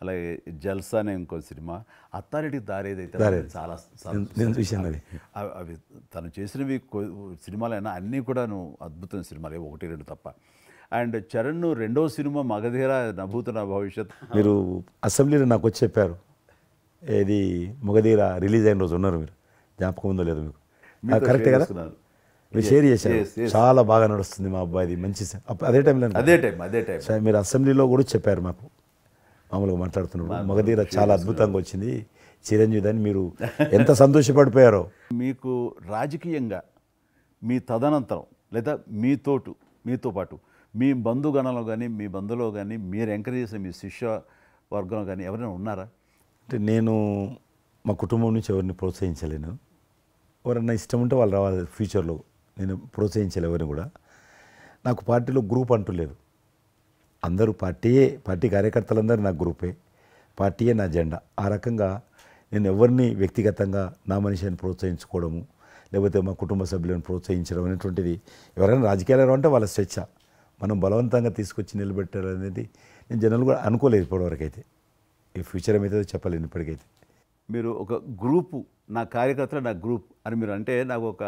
అలాగే జల్సా అనే ఇంకో సినిమా, అత్తారెడ్డి దారేదైతే చాలా నేను చూశాను. అది అవి తను చేసినవి సినిమాలైనా అన్నీ కూడాను అద్భుతమైన సినిమాలే, 1-2 తప్ప. అండ్ చరణ్ రెండో సినిమా మగధీర నభూత నా భవిష్యత్. మీరు అసెంబ్లీలో నాకు వచ్చి చెప్పారు, ఇది మగధీర రిలీజ్ అయిన రోజు ఉన్నారు మీరు, జ్ఞాపకం ఉందో లేదు మీకు? కరెక్టే కదా, మీరు షేర్ చేశారు. చాలా బాగా నడుస్తుంది మా అబ్బాయిది, మంచి అదే టైంలో మీరు అసెంబ్లీలో కూడా చెప్పారు మాకు, మామూలుగా మాట్లాడుతున్నారు. మగధీర చాలా అద్భుతంగా వచ్చింది, చిరంజీవి అని మీరు ఎంత సంతోషపడిపోయారో. మీకు రాజకీయంగా మీ తదనంతరం లేదా మీతో పాటు మీ బంధుగణంలో కానీ, మీ బంధువులో కానీ, మీరు ఎంకరేజ్ చేసిన మీ శిష్య వర్గంలో కానీ ఎవరైనా ఉన్నారా? అంటే నేను మా కుటుంబం నుంచి ఎవరిని ప్రోత్సహించలేను. ఎవరన్నా ఇష్టం ఉంటే వాళ్ళు రావాలి ఫ్యూచర్లో, నేను ప్రోత్సహించలే ఎవరిని కూడా. నాకు పార్టీలో గ్రూప్ అంటూ లేదు. అందరూ పార్టీ కార్యకర్తలందరూ నా గ్రూపే, పార్టీయే నా జెండా. ఆ రకంగా నేను ఎవరిని వ్యక్తిగతంగా నా మనిషిని ప్రోత్సహించుకోవడము, లేకపోతే మా కుటుంబ సభ్యులను ప్రోత్సహించడం అనేటువంటిది, ఎవరైనా రాజకీయాలు అంటే వాళ్ళ స్వేచ్ఛ, మనం బలవంతంగా తీసుకొచ్చి నిలబెట్టాలనేది నేను జనాలు కూడా అనుకోలేదు ఇప్పటివరకు అయితే. ఈ ఫ్యూచర్ ఏమైతే చెప్పలేను ఇప్పటికైతే. మీరు ఒక గ్రూపు, నా కార్యకర్తలు నా గ్రూప్ అని మీరు అంటే నాకు ఒక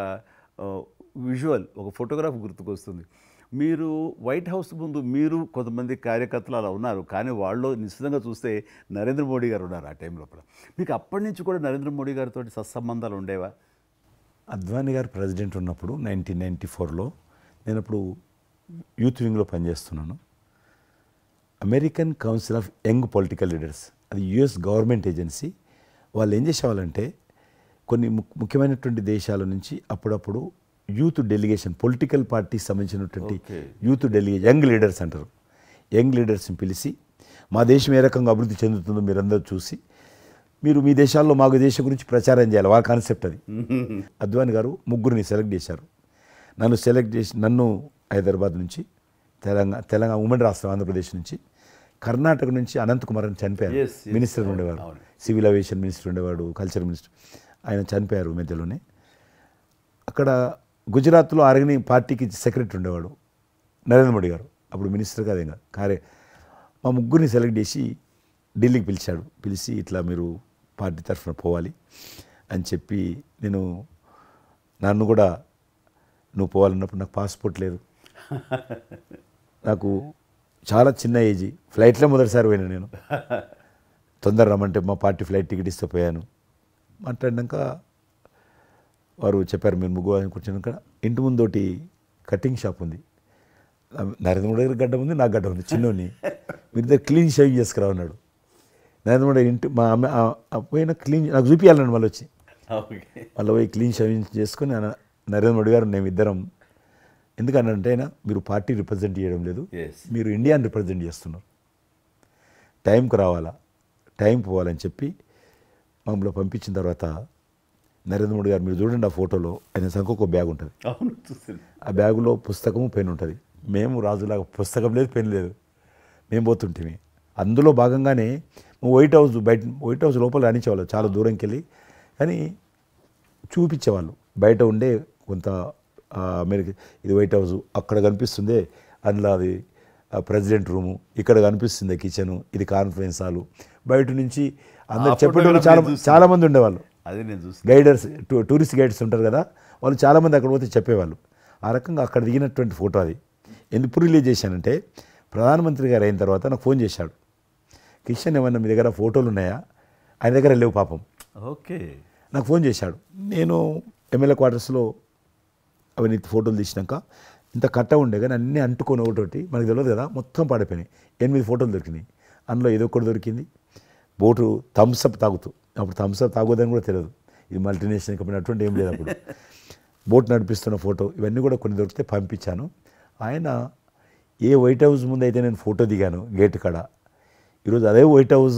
విజువల్, ఒక ఫోటోగ్రాఫ్ గుర్తుకొస్తుంది. మీరు వైట్ హౌస్ ముందు మీరు కొంతమంది కార్యకర్తలు అలా ఉన్నారు, కానీ వాళ్ళు నిశ్చితంగా చూస్తే నరేంద్ర మోడీ గారు ఉన్నారు ఆ టైం లోపల. మీకు అప్పటి నుంచి కూడా నరేంద్ర మోడీ గారితో సత్సంబంధాలు ఉండేవా? అద్వానీ గారు ప్రెసిడెంట్ ఉన్నప్పుడు 1994లో నేను అప్పుడు యూత్ వింగ్లో పనిచేస్తున్నాను. American council of young political leaders, అది యుఎస్ గవర్నమెంట్ ఏజెన్సీ. వాళ్ళు ఏం చేసేవాళ్ళంటే కొన్ని ముఖ్యమైనటువంటి దేశాల నుంచి అప్పుడప్పుడు యూత్ డెలిగేషన్, పొలిటికల్ పార్టీకి సంబంధించినటువంటి యూత్ డెలిగేషన్, యంగ్ లీడర్స్ అంటారు, యంగ్ లీడర్స్ని పిలిచి మా దేశం ఏ రకంగా అభివృద్ధి చెందుతుందో మీరందరూ చూసి మీరు మీ దేశాల్లో మాకు దేశం గురించి ప్రచారం చేయాలి, వాళ్ళ కాన్సెప్ట్ అది. అద్వానీ గారు ముగ్గురిని సెలెక్ట్ చేశారు. నన్ను హైదరాబాద్ నుంచి, తెలంగాణ ఉమ్మడి రాష్ట్రం ఆంధ్రప్రదేశ్ నుంచి, కర్ణాటక నుంచి అనంత్ కుమార్ అని చనిపోయారు, మినిస్టర్ ఉండేవారు, సివిల్ అవియేషన్ మినిస్టర్ ఉండేవాడు, కల్చర్ మినిస్టర్. ఆయన చనిపోయారు మధ్యలోనే. అక్కడ గుజరాత్లో ఆర్గనైజింగ్ పార్టీకి సెక్రటరీ ఉండేవాడు నరేంద్ర మోడీ గారు, అప్పుడు మినిస్టర్ కాదు ఇంకా మా ముగ్గురిని సెలెక్ట్ చేసి ఢిల్లీకి పిలిచి ఇట్లా మీరు పార్టీ తరఫున పోవాలి అని చెప్పి, నన్ను కూడా నువ్వు పోవాలన్నప్పుడు నాకు పాస్పోర్ట్ లేదు, నాకు చాలా చిన్న ఏజీ, ఫ్లైట్లో మొదటిసారి పోయినా నేను. తొందర రమ్మంటే మా పార్టీ ఫ్లైట్ టికెట్ ఇస్తే పోయాను. మాట్లాడినాక వారు చెప్పారు మీరు ముగ్గురు అని కూర్చున్నాక ఇంటి ముందోటి కటింగ్ షాప్ ఉంది. నరేంద్ర మోడీ గారి గడ్డ ఉంది, నాకు గడ్డ ఉంది చిన్నోని. మీరు ఇద్దరు క్లీన్ షేవింగ్ చేసుకురా అన్నాడు. నరేంద్ర మోడీ ఇంటి మా అమ్మ పోయిన క్లీన్ నాకు చూపించాలండి మళ్ళీ వచ్చి మళ్ళీ పోయి క్లీన్ షేవింగ్ చేసుకొని నరేంద్ర మోడీ గారు మేము ఇద్దరం ఎందుకనంటే అయినా మీరు పార్టీ రిప్రజెంట్ చేయడం లేదు, మీరు ఇండియాని రిప్రజెంట్ చేస్తున్నారు, టైంకి రావాలా, టైం పోవాలని చెప్పి మమ్మల్ని పంపించిన తర్వాత నరేంద్ర మోడీ గారు మీరు చూడండి ఆ ఫోటోలో ఆయన సంఖ్య ఒక బ్యాగ్ ఉంటుంది. ఆ బ్యాగులో పుస్తకము పెన్ ఉంటుంది. మేము రాజులాగా పుస్తకం లేదు, పెన్ లేదు, మేము పోతుంటే అందులో భాగంగానే వైట్ హౌస్ లోపల రానిచ్చేవాళ్ళు చాలా దూరంకి వెళ్ళి, కానీ చూపించేవాళ్ళు బయట ఉండే కొంత అమెరికా ఇది వైట్ హౌస్ అక్కడ కనిపిస్తుంది, అందులో అది ప్రెసిడెంట్ రూము, ఇక్కడ కనిపిస్తుంది కిచెను, ఇది కాన్ఫరెన్స్ హాలు. బయట నుంచి అందరు చెప్పేటోళ్ళు చాలామంది ఉండేవాళ్ళు. అదే నేను చూసి గైడర్స్ టూరిస్ట్ గైడ్స్ ఉంటారు కదా, వాళ్ళు చాలామంది అక్కడ పోతే చెప్పేవాళ్ళు. ఆ రకంగా అక్కడ దిగినటువంటి ఫోటో అది. ఎందుకు రిలీజ్ చేశానంటే ప్రధానమంత్రి గారు అయిన తర్వాత నాకు ఫోన్ చేశాడు, కిషన్ ఏమన్నా మీ దగ్గర ఫోటోలు ఉన్నాయా? ఆయన దగ్గర లేవు పాపం. ఓకే, నాకు ఫోన్ చేశాడు. నేను ఎమ్మెల్యే క్వార్టర్స్లో అవన్నీ ఫోటోలు తీసినాక ఇంత కట్ట ఉండే కానీ అన్నీ అంటుకొని ఒకటి మనకు తెలియదు కదా, మొత్తం పాడిపోయినాయి. 8 ఫోటోలు దొరికినాయి. అందులో ఏదో ఒకటి దొరికింది బోటు థమ్స్అప్ తాగుతూ, అప్పుడు థమ్స్అప్ తాగొద్దని కూడా తెలియదు, ఇది మల్టీనేషనల్ కంపెనీ అటువంటి ఏం లేదు అప్పుడు. బోట్ నడిపిస్తున్న ఫోటో ఇవన్నీ కూడా కొన్ని దొరికితే పంపించాను. ఆయన ఏ వైట్ హౌస్ ముందు అయితే నేను ఫోటో దిగాను గేట్ కాడ, ఈరోజు అదే వైట్ హౌస్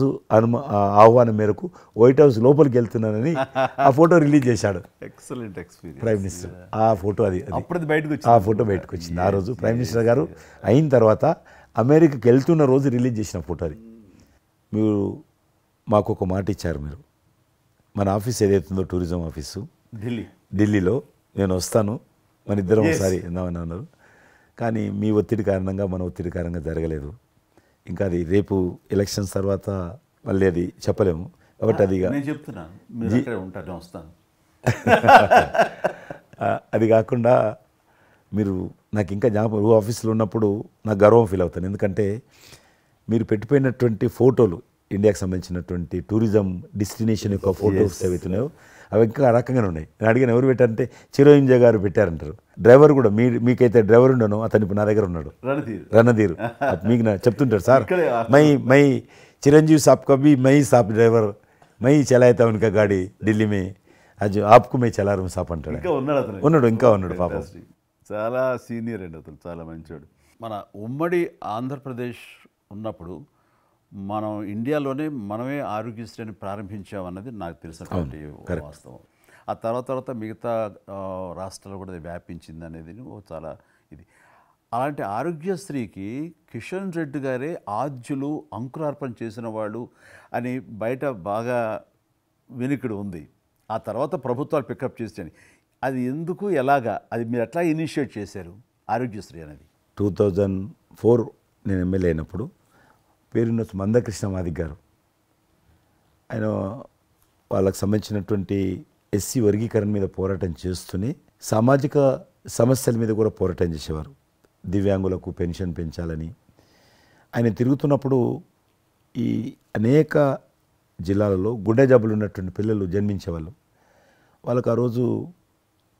ఆహ్వానం మేరకు వైట్ హౌస్ లోపలికి వెళ్తున్నానని ఆ ఫోటో రిలీజ్ చేశాడు. ఎక్సలెంట్ ఎక్స్పీరియన్స్ ప్రైమ్ మినిస్టర్ ఆ ఫోటో అప్పుడు బయటకు ఆ ఫోటో బయటకు వచ్చింది. ఆ రోజు ప్రైమ్ మినిస్టర్ గారు అయిన తర్వాత అమెరికాకి వెళ్తున్న రోజు రిలీజ్ చేసిన ఫోటో అది. మీరు మాకు ఒక మాట ఇచ్చారు, మీరు మన ఆఫీస్ ఏదైతుందో టూరిజం ఆఫీసు ఢిల్లీలో నేను వస్తాను, మన ఇద్దరం ఒకసారి ఎందామని అన్నారు. కానీ మీ ఒత్తిడి కారణంగా మన ఒత్తిడి కారణంగా జరగలేదు. ఇంకా అది రేపు ఎలక్షన్స్ తర్వాత మళ్ళీ అది చెప్పలేము కాబట్టి అది వస్తాను. అది కాకుండా మీరు నాకు ఇంకా జ్ఞాపకం ఆఫీస్లో ఉన్నప్పుడు నాకు గర్వం ఫీల్ అవుతాను. ఎందుకంటే మీరు పెట్టిపోయినటువంటి ఫోటోలు ఇండియాకి సంబంధించినటువంటి టూరిజం డెస్టినేషన్ యొక్క ఫోటోస్ ఏవైతున్నాయో అవి ఇంకా ఆ రకంగానే ఉన్నాయి. నేను అడిగిన ఎవరు పెట్టారంటే చిరంజీవి గారు పెట్టారంటారు. డ్రైవర్ కూడా మీకైతే డ్రైవర్ ఉండను, అతను ఇప్పుడు నా దగ్గర ఉన్నాడు, రణధీర్. మీకు చెప్తుంటారు సార్ మై చిరంజీవి సాబ్ కभी मैं ही साहब ड्राइवर मैं ही चलाता उनका गाड़ी दिल्ली में आज आपको मैं चला रहा हूं साहब అంటాడు. ఇంకా ఉన్నాడు పాపం. చాలా సీనియర్ అండి అతను, చాలా మంచివాడు. మన ఉమ్మడి ఆంధ్రప్రదేశ్ ఉన్నప్పుడు మనం ఇండియాలోనే మనమే ఆరోగ్యశ్రీని ప్రారంభించామన్నది నాకు తెలిసినటువంటి వాస్తవం. ఆ తర్వాత మిగతా రాష్ట్రాలు కూడా వ్యాపించింది అనేది చాలా ఇది. అలాంటి ఆరోగ్యశ్రీకి కిషన్ రెడ్డి గారే ఆద్యులు అంకురార్పణ చేసిన వాళ్ళు అని బయట బాగా వెనుకడు ఉంది. ఆ తర్వాత ప్రభుత్వాలు పికప్ చేసాయి. అది ఎందుకు ఎలాగా అది మీరు ఎట్లా ఇనిషియేట్ చేశారు ఆరోగ్యశ్రీ అనేది? 2004 నేను ఎమ్మెల్యే అయినప్పుడు పేరున్న మందకృష్ణ మాదిక్ గారు, ఆయన వాళ్ళకు సంబంధించినటువంటి ఎస్సీ వర్గీకరణ మీద పోరాటం చేస్తూనే సామాజిక సమస్యల మీద కూడా పోరాటం చేసేవారు. దివ్యాంగులకు పెన్షన్ పెంచాలని ఆయన తిరుగుతున్నప్పుడు ఈ అనేక జిల్లాలలో గుండె జబ్బులు ఉన్నటువంటి పిల్లలు జన్మించేవాళ్ళు. వాళ్ళకు ఆ రోజు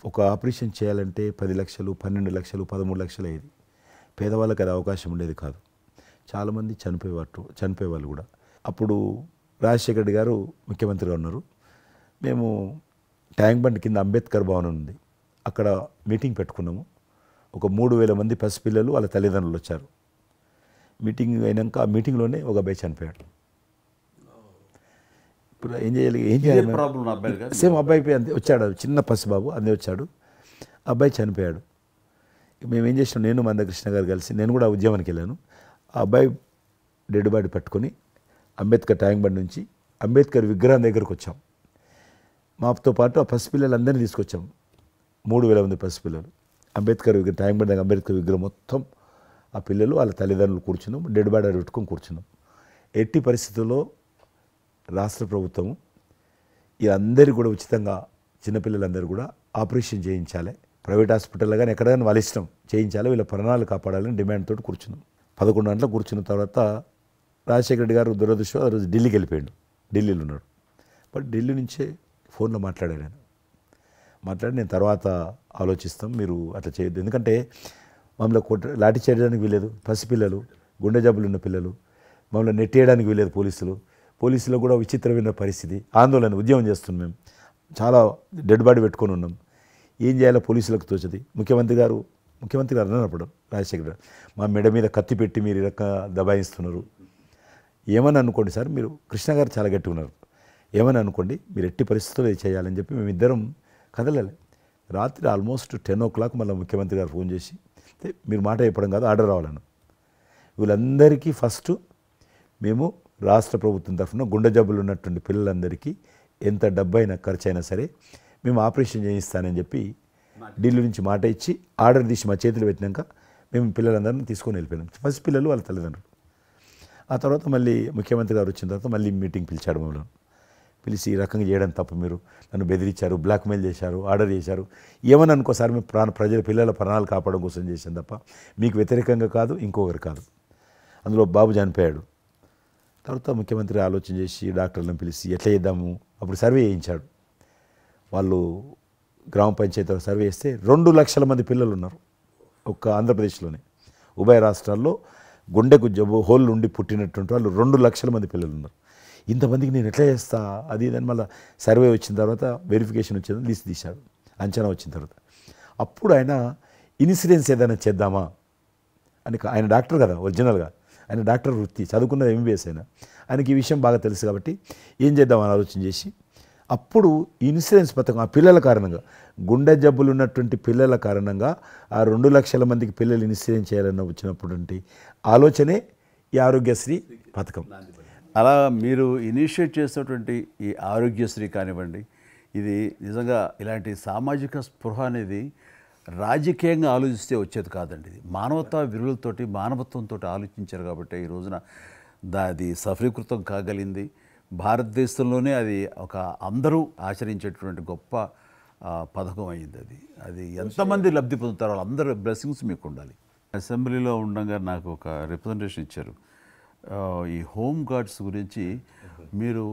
ఒక ఆపరేషన్ చేయాలంటే 10 లక్షలు, 12 లక్షలు, 13 లక్షలు అయ్యేది. పేదవాళ్ళకి అది అవకాశం ఉండేది కాదు. చాలామంది చనిపోయేవాళ్ళు కూడా. అప్పుడు రాజశేఖర్ రెడ్డి గారు ముఖ్యమంత్రిగా ఉన్నారు. మేము ట్యాంక్ బండ్ కింద అంబేద్కర్ భవన్ ఉంది, అక్కడ మీటింగ్ పెట్టుకున్నాము. ఒక 3000 మంది పసిపిల్లలు వాళ్ళ తల్లిదండ్రులు వచ్చారు. మీటింగ్ అయినాక ఆ మీటింగ్లోనే ఒక అబ్బాయి చనిపోయాడు. ఇప్పుడు ఏం చేయాలి సేమ్ అబ్బాయి అంతే వచ్చాడు, చిన్న పసిబాబు అందే వచ్చాడు, అబ్బాయి చనిపోయాడు. మేము ఏం చేసినాం, నేను మందకృష్ణ గారు కలిసి నేను కూడా ఉద్యమానికి వెళ్ళాను. ఆ అబ్బాయి డెడ్ బాడీ పట్టుకొని అంబేద్కర్ ట్యాంక్ బండ్ నుంచి అంబేద్కర్ విగ్రహం దగ్గరకు వచ్చాం. మాతో పాటు ఆ పసిపిల్లలందరినీ తీసుకొచ్చాం. 3000 మంది పసిపిల్లలు అంబేద్కర్ ట్యాంక్ బండ్ దగ్గర అంబేద్కర్ విగ్రహం మొత్తం ఆ పిల్లలు వాళ్ళ తల్లిదండ్రులు కూర్చున్నాం, డెడ్ బాడీ పెట్టుకొని కూర్చున్నాం. ఎట్టి పరిస్థితుల్లో రాష్ట్ర ప్రభుత్వము వీళ్ళందరూ కూడా ఉచితంగా చిన్నపిల్లలందరూ కూడా ఆపరేషన్ చేయించాలి, ప్రైవేట్ హాస్పిటల్లో కానీ ఎక్కడైనా వాళ్ళ ఇష్టం చేయించాలి, వీళ్ళ ప్రాణాలు కాపాడాలని డిమాండ్ తోటి కూర్చున్నాం. 11 గంటలకు కూర్చున్న తర్వాత రాజశేఖర రెడ్డి గారు దురదృష్టం ఆ రోజు ఢిల్లీకి వెళ్ళిపోయాడు. ఢిల్లీలో ఉన్నాడు. బట్ ఢిల్లీ నుంచే ఫోన్లో మాట్లాడాడు ఆయన. మాట్లాడి నేను తర్వాత ఆలోచిస్తాం, మీరు అట్లా చేయొద్దు, ఎందుకంటే మమ్మల్ని లాఠీ చేయడానికి వీలేదు, పసిపిల్లలు, గుండె జబ్బులు ఉన్న పిల్లలు, మమ్మల్ని నెట్టేయడానికి వీలేదు పోలీసులు కూడా విచిత్రమైన పరిస్థితి, ఆందోళన, ఉద్యమం చేస్తున్నాం మేము, చాలా డెడ్ బాడీ పెట్టుకొని ఉన్నాం, ఏం చేయాలో పోలీసులకు తోచది. ముఖ్యమంత్రి గారు అన్నప్పుడు రాజశేఖర్ గారు మా మెడ మీద కత్తి పెట్టి మీరు ఈ రకంగా దబాయిస్తున్నారు, ఏమని అనుకోండి సార్, మీరు కృష్ణ గారు చాలా గట్టిగా ఉన్నారు, ఏమని అనుకోండి, మీరు ఎట్టి పరిస్థితుల్లో ఇది చేయాలని చెప్పి మేమిద్దరం కదలాలి. రాత్రి ఆల్మోస్ట్ 10 o'clock మళ్ళీ ముఖ్యమంత్రి గారు ఫోన్ చేసి మీరు మాట చెప్పడం కాదు ఆర్డర్ రావాలను, వీళ్ళందరికీ ఫస్ట్ మేము రాష్ట్ర ప్రభుత్వం తరఫున గుండె జబ్బులు ఉన్నటువంటి పిల్లలందరికీ ఎంత డబ్బైనా ఖర్చు అయినా సరే మేము ఆపరేషన్ చేయిస్తానని చెప్పి ఢిల్లీ నుంచి మాట ఇచ్చి ఆర్డర్ తీసి మా చేతులు పెట్టినాక మేము పిల్లలందరినీ తీసుకొని వెళ్ళిపోయినాం, ఫస్ట్ పిల్లలు వాళ్ళ తల్లిదండ్రులు. ఆ తర్వాత మళ్ళీ ముఖ్యమంత్రి గారు వచ్చిన తర్వాత మళ్ళీ మీటింగ్ పిలిచాడు మమ్మల్ని, పిలిచి ఈ రకంగా చేయడం తప్పు, మీరు నన్ను బెదిరించారు, బ్లాక్మెయిల్ చేశారు, ఆర్డర్ చేశారు, ఏమని అనుకోసారి మేము ప్రజల పిల్లల ప్రాణాలు కాపాడడం కోసం చేశాం తప్ప మీకు వ్యతిరేకంగా కాదు, ఇంకొకరు కాదు. అందులో బాబు చనిపోయాడు. తర్వాత ముఖ్యమంత్రి ఆలోచన చేసి డాక్టర్లను పిలిచి ఎట్లా చేద్దాము, అప్పుడు సర్వే చేయించాడు. వాళ్ళు గ్రామ పంచాయతీలో సర్వే చేస్తే 2 లక్షల మంది పిల్లలు ఉన్నారు ఒక్క ఆంధ్రప్రదేశ్లోనే, ఉభయ రాష్ట్రాల్లో గుండెకు జబ్బు హోల్ ఉండి పుట్టినటువంటి వాళ్ళు 2 లక్షల మంది పిల్లలు ఉన్నారు. ఇంతమందికి నేను ఎట్లా చేస్తా అది ఇదని మళ్ళీ సర్వే వచ్చిన తర్వాత వెరిఫికేషన్ వచ్చింది, లిస్ట్ తీశాడు, అంచనా వచ్చిన తర్వాత అప్పుడు ఆయన ఇన్సూరెన్స్ ఏదైనా చేద్దామా అని, ఆయన డాక్టర్ కదా ఒరిజినల్గా, ఆయన డాక్టర్ వృత్తి చదువుకున్నది MBBS, ఆయనకి ఈ విషయం బాగా తెలుసు కాబట్టి ఏం చేద్దామని ఆలోచన చేసి అప్పుడు ఇన్సూరెన్స్ పథకం ఆ పిల్లల కారణంగా, గుండె జబ్బులు ఉన్నటువంటి పిల్లల కారణంగా ఆ 2 లక్షల మందికి పిల్లలు ఇన్సూరెన్స్ చేయాలని వచ్చినటువంటి ఆలోచనే ఈ ఆరోగ్యశ్రీ పథకం. అలా మీరు ఇనిషియేట్ చేసినటువంటి ఈ ఆరోగ్యశ్రీ కానివ్వండి, ఇది నిజంగా ఇలాంటి సామాజిక స్పృహ అనేది రాజకీయంగా ఆలోచిస్తే వచ్చేది కాదండి. ఇది మానవతా విలువలతోటి మానవత్వంతో ఆలోచించారు కాబట్టి ఈ రోజున అది సఫలీకృతం కాగలిగింది. భారతదేశంలోనే అది ఒక అందరూ ఆచరించేటువంటి గొప్ప పథకం అయింది. అది ఎంతమంది లబ్ధి పొందుతారో వాళ్ళందరూ బ్లెస్సింగ్స్ మీకు ఉండాలి. అసెంబ్లీలో ఉండగా నాకు ఒక రిప్రజెంటేషన్ ఇచ్చారు. ఈ హోమ్ గార్డ్స్ గురించి మీరు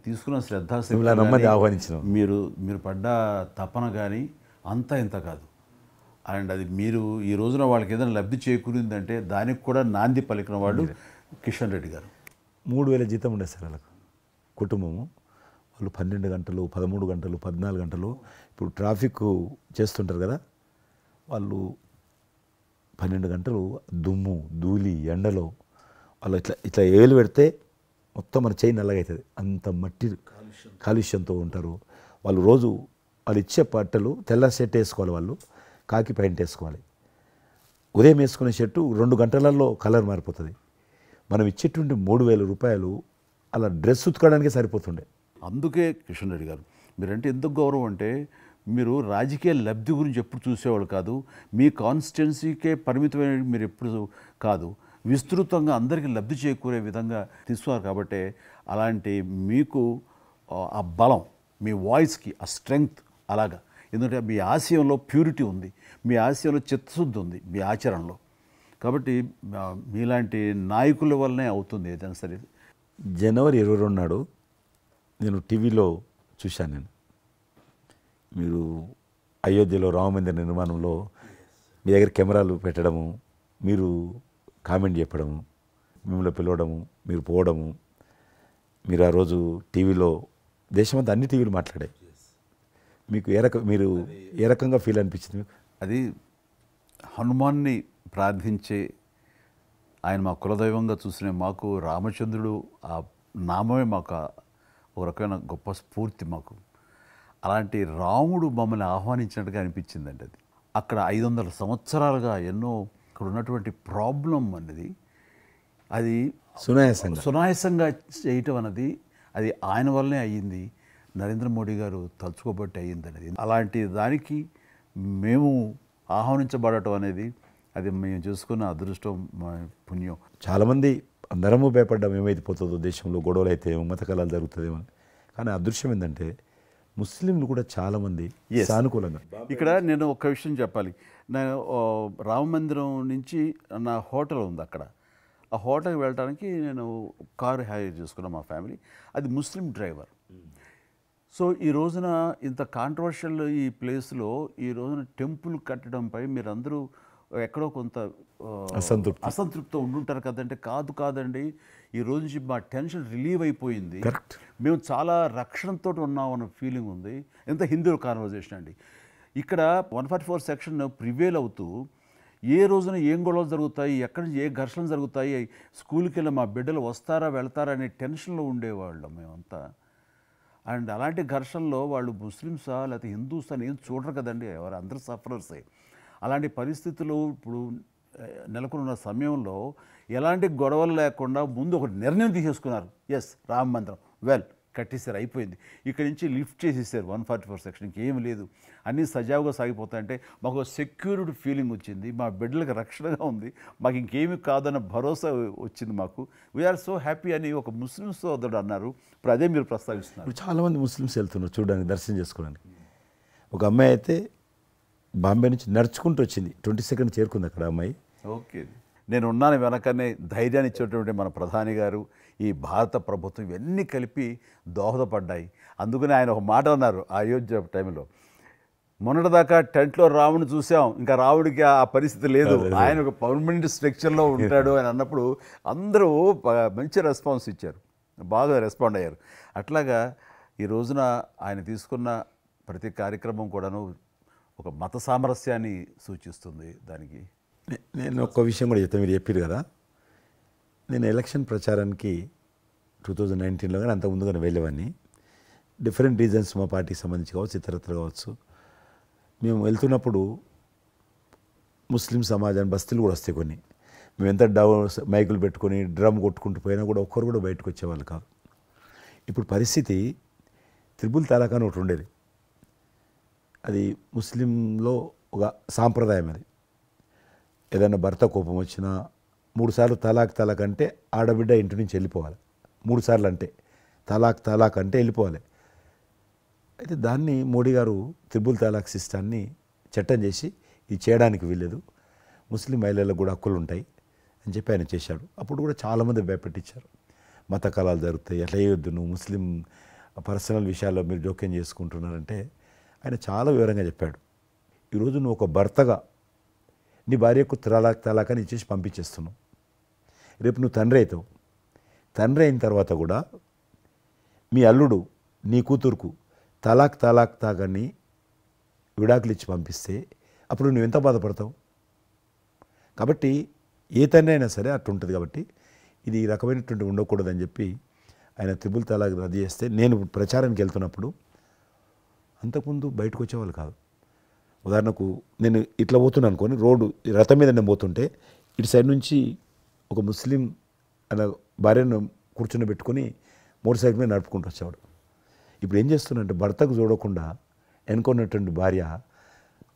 తీసుకున్న శ్రద్ధాశక్తి ఆహ్వానించిన మీరు పడ్డ తపన కానీ అంతా ఇంత కాదు. అండ్ అది మీరు ఈ రోజున వాళ్ళకి ఏదైనా లబ్ధి చేకూరిందంటే దానికి కూడా నాంది పలికిన వాళ్ళు కిషన్ రెడ్డి గారు. 3,000 జీతం ఉండేది సార్ వాళ్ళకు, కుటుంబము. వాళ్ళు 12 గంటలు 13 గంటలు 14 గంటలు ఇప్పుడు ట్రాఫిక్ చేస్తుంటారు కదా, వాళ్ళు 12 గంటలు దుమ్ము ధూళి ఎండలో వాళ్ళు ఇట్లా ఏలు పెడితే మొత్తం మన చేయి నల్లగవుతుంది, అంత మట్టి కాలుష్యంతో ఉంటారు వాళ్ళు. రోజు వాళ్ళు ఇచ్చే బట్టలు తెల్ల షర్ట్ వేసుకోవాలి, వాళ్ళు కాకి ప్యాంట్ వేసుకోవాలి. ఉదయం వేసుకునే షర్టు 2 గంటలలో కలర్ మారిపోతుంది. మనం ఇచ్చేటువంటి 3,000 రూపాయలు అలా డ్రెస్ ఉతకడానికే సరిపోతుండే. అందుకే కిషన్ రెడ్డి గారు మీరంటే ఎందుకు గౌరవం అంటే, మీరు రాజకీయ లబ్ధి గురించి ఎప్పుడు చూసేవాళ్ళు కాదు, మీ కాన్స్టిట్యున్సీకే పరిమితమైన మీరు ఎప్పుడు కాదు, విస్తృతంగా అందరికీ లబ్ధి చేకూరే విధంగా తీసుకున్నారు. కాబట్టి అలాంటి మీకు ఆ బలం, మీ వాయిస్కి ఆ స్ట్రెంగ్త్ అలాగా, ఎందుకంటే మీ ఆశయంలో ప్యూరిటీ ఉంది, మీ ఆశయంలో చిత్తశుద్ధి ఉంది మీ ఆచరణలో. కాబట్టి మీలాంటి నాయకుల వల్లనే అవుతుంది ఏదైనా సరే. జనవరి 22 నాడు నేను టీవీలో చూశాను, మీరు అయోధ్యలో రామమందిర నిర్మాణంలో మీ దగ్గర కెమెరాలు పెట్టడము, మీరు కామెంట్ చెప్పడము, మిమ్మల్ని పిలవడము, మీరు పోవడము, మీరు ఆ రోజు టీవీలో దేశమంతా అన్ని టీవీలు మాట్లాడాయి. మీకు మీరు ఏ రకంగా ఫీల్ అనిపించింది మీకు? అది హనుమాన్ని ప్రార్థించే ఆయన మా కులదైవంగా చూసిన మాకు రామచంద్రుడు ఆ నామమే మాకు ఒక రకమైన గొప్ప స్ఫూర్తి మాకు. అలాంటి రాముడు మమ్మల్ని ఆహ్వానించినట్టుగా అనిపించిందండి. అది అక్కడ 500 సంవత్సరాలుగా ఎన్నో అక్కడ ఉన్నటువంటి ప్రాబ్లం అనేది అది సునాయాసంగా చేయటం అన్నది అది ఆయన వల్లనే అయ్యింది, నరేంద్ర మోడీ గారు తలుచుకోబట్టి అయ్యింది అనేది. అలాంటి దానికి మేము ఆహ్వానించబడటం అనేది అది మేము చూసుకున్న అదృష్టం, పుణ్యం. చాలామంది అందరము భయపడ్డాం ఏమైపోతుందో, దేశంలో గొడవలు అయితే మత కళాలు జరుగుతుందేమో. కానీ అదృశ్యం ఏంటంటే ముస్లింలు కూడా చాలామంది సానుకూలంగా. ఇక్కడ నేను ఒక విషయం చెప్పాలి. నేను రామ మందిరం నుంచి నా హోటల్ ఉంది అక్కడ, ఆ హోటల్కి వెళ్ళడానికి నేను కారు హైర్ చేసుకున్నాను మా ఫ్యామిలీ. అది ముస్లిం డ్రైవర్. సో ఈ రోజున ఇంత కాంట్రవర్షియల్ ఈ ప్లేస్లో ఈ రోజున టెంపుల్ కట్టడంపై మీరందరూ ఎక్కడో కొంత అసంతృప్తితో ఉండుంటారు కదంటే. కాదండి, ఈ రోజు నుంచి మా టెన్షన్ రిలీవ్ అయిపోయింది, కరెక్ట్, మేము చాలా రక్షణతో ఉన్నాం అన్న ఫీలింగ్ ఉంది. ఎంత హిందూ కాన్వర్జేషన్ అండి. ఇక్కడ 144 సెక్షన్ ప్రివేల్ అవుతూ ఏ రోజున ఏం గొడవలు జరుగుతాయి, ఎక్కడి నుంచి ఏ ఘర్షణలు జరుగుతాయి, స్కూల్కి వెళ్ళి మా బిడ్డలు వస్తారా వెళ్తారా అనే టెన్షన్లో ఉండేవాళ్ళం మేమంతా. అండ్ అలాంటి ఘర్షణలో వాళ్ళు ముస్లిమ్సా లేకపోతే హిందూస్ అని ఏం చూడరు కదండి, ఎవరు అందరూ సఫరర్సే. అలాంటి పరిస్థితులు ఇప్పుడు నెలకొన్న సమయంలో ఎలాంటి గొడవలు లేకుండా ముందు ఒక నిర్ణయం తీసేసుకున్నారు. ఎస్, రామ మందిరం వెల్ కట్టేశారు, అయిపోయింది. ఇక్కడి నుంచి లిఫ్ట్ చేసేసారు 144 సెక్షన్, ఇంకేం లేదు, అన్నీ సజావుగా సాగిపోతాయంటే మాకు సెక్యూర్డ్ ఫీలింగ్ వచ్చింది, మా బిడ్డలకు రక్షణగా ఉంది, మాకు ఇంకేమీ కాదన్న భరోసా వచ్చింది మాకు. వీఆర్ సో హ్యాపీ అని ఒక ముస్లిం సోదరుడు అన్నారు. ఇప్పుడు అదే మీరు ప్రస్తావిస్తున్నారు. ఇప్పుడు చాలామంది ముస్లిమ్స్ వెళ్తున్నారు చూడడానికి, దర్శనం చేసుకోవడానికి. ఒక అమ్మాయి అయితే బాంబే నుంచి నడుచుకుంటూ వచ్చింది, 22nd చేరుకుంది అక్కడ అమ్మాయి. ఓకే, నేను ఉన్నాను వెనకనే ధైర్యాన్ని ఇచ్చేటువంటి మన ప్రధాని గారు, ఈ భారత ప్రభుత్వం ఇవన్నీ కలిపి దోహదపడ్డాయి. అందుకని ఆయన ఒక మాట అన్నారు అయోధ్య టైంలో, మొన్నటిదాకా టెంట్లో రాముడిని చూసాం, ఇంకా రావుడికి ఆ పరిస్థితి లేదు, ఆయన ఒక పర్మనెంట్ స్ట్రక్చర్లో ఉంటాడు అని అన్నప్పుడు అందరూ మంచి రెస్పాన్స్ ఇచ్చారు, బాగా రెస్పాండ్ అయ్యారు. అట్లాగా ఈ రోజున ఆయన తీసుకున్న ప్రతి కార్యక్రమం కూడాను ఒక మత సామరస్యాన్ని సూచిస్తుంది. దానికి నేను ఒక విషయం కూడా చెప్తాను, మీరు చెప్పారు కదా, నేను ఎలక్షన్ ప్రచారానికి 2019లో కానీ అంత ముందుగానే వెళ్ళేవాడిని. డిఫరెంట్ రీజన్స్ మా పార్టీకి సంబంధించి కావచ్చు, ఇతరత్ర కావచ్చు. మేము వెళ్తున్నప్పుడు ముస్లిం సమాజాన్ని బస్తీలు కూడా వస్తాయి కొన్ని, మేము ఎంత మైకులు పెట్టుకొని డ్రమ్ కొట్టుకుంటూ పోయినా కూడా ఒక్కరు కూడా బయటకు వచ్చేవాళ్ళు కాదు. ఇప్పుడు పరిస్థితి త్రిపుల్ తలాక్ అని ఒకటి ఉండేది, అది ముస్లింలో ఒక సాంప్రదాయం. అది ఏదైనా భర్త కోపం వచ్చినా 3 సార్లు తలాక్ అంటే ఆడబిడ్డ ఇంటి నుంచి వెళ్ళిపోవాలి. 3 సార్లు అంటే తలాక్ అంటే వెళ్ళిపోవాలి. అయితే దాన్ని మోడీ గారు త్రిపుల్ తలాక్ సిస్టాన్ని చట్టం చేసి ఇది చేయడానికి వీల్లేదు, ముస్లిం మహిళలకు కూడా హక్కులు ఉంటాయి అని చెప్పి ఆయన చేశాడు. అప్పుడు కూడా చాలామంది భయపెట్టించారు, మత కళాలు జరుగుతాయి, అట్లా వేయొద్దు, నువ్వు ముస్లిం పర్సనల్ విషయాల్లో మీరు జోక్యం చేసుకుంటున్నారంటే ఆయన చాలా వివరంగా చెప్పాడు. ఈరోజు నువ్వు ఒక భర్తగా నీ భార్యకు తలాక్ అని ఇచ్చేసి పంపించేస్తున్నావు, రేపు నువ్వు తండ్రి అవుతావు, తండ్రి అయిన తర్వాత కూడా మీ అల్లుడు నీ కూతురుకు తలాక్ తాగని విడాకులు ఇచ్చి పంపిస్తే అప్పుడు నువ్వు ఎంత బాధపడతావు? కాబట్టి ఏ తండ్రి అయినా సరే అట్లా ఉంటుంది. కాబట్టి ఇది ఈ రకమైనటువంటి ఉండకూడదని చెప్పి ఆయన త్రిపుల్ తలాక్ రద్దు చేస్తే, నేను ప్రచారానికి వెళ్తున్నప్పుడు అంతకుముందు బయటకు వచ్చేవాళ్ళు కాదు. ఉదాహరణకు నేను ఇట్లా పోతున్నాను అనుకోని, రోడ్డు రథం మీద నేను పోతుంటే ఇటు సైడ్ నుంచి ఒక ముస్లిం అన్న భార్యను కూర్చుని పెట్టుకొని మోటార్ సైకిల్ మీద నడుపుకుంటూ వచ్చేవాడు. ఇప్పుడు ఏం చేస్తున్నంటే భర్తకు చూడకుండా ఎన్నుకున్నటువంటి భార్య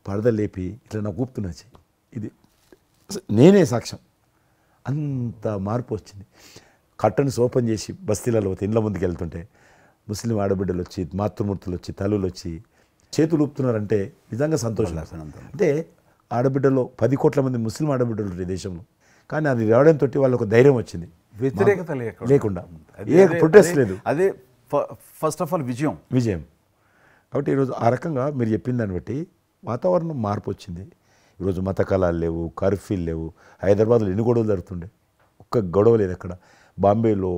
పరద లేపి ఇట్లా నాకు ఊపుతున్నచ్చి, ఇది నేనే సాక్ష్యం, అంత మార్పు వచ్చింది. కట్టన్స్ ఓపెన్ చేసి బస్తీలలో ఇండ్ల ముందుకు వెళ్తుంటే ముస్లిం ఆడబిడ్డలు వచ్చి, మాతృమూర్తులు వచ్చి, తల్లులు వచ్చి చేతులు ఊపుతున్నారంటే నిజంగా సంతోషం. అంటే ఆడబిడ్డలో 10 కోట్ల మంది ముస్లిం ఆడబిడ్డలు ఉంటారు ఈ దేశంలో, కానీ అది రావడంతో వాళ్ళకు ఒక ధైర్యం వచ్చింది, వ్యతిరేకత లేకుండా ఏ ప్రొటెస్ట్ లేదు. అదే ఫస్ట్ ఆఫ్ ఆల్ విజయం. కాబట్టి ఈరోజు ఆ రకంగా మీరు చెప్పిన దాన్ని బట్టి వాతావరణం మార్పు వచ్చింది. ఈరోజు మత కళాలు లేవు, కర్ఫ్యూలు లేవు. హైదరాబాద్లో ఎన్ని గొడవలు జరుగుతుండే, ఒక్క గొడవ లేదు ఎక్కడ. బాంబేలో,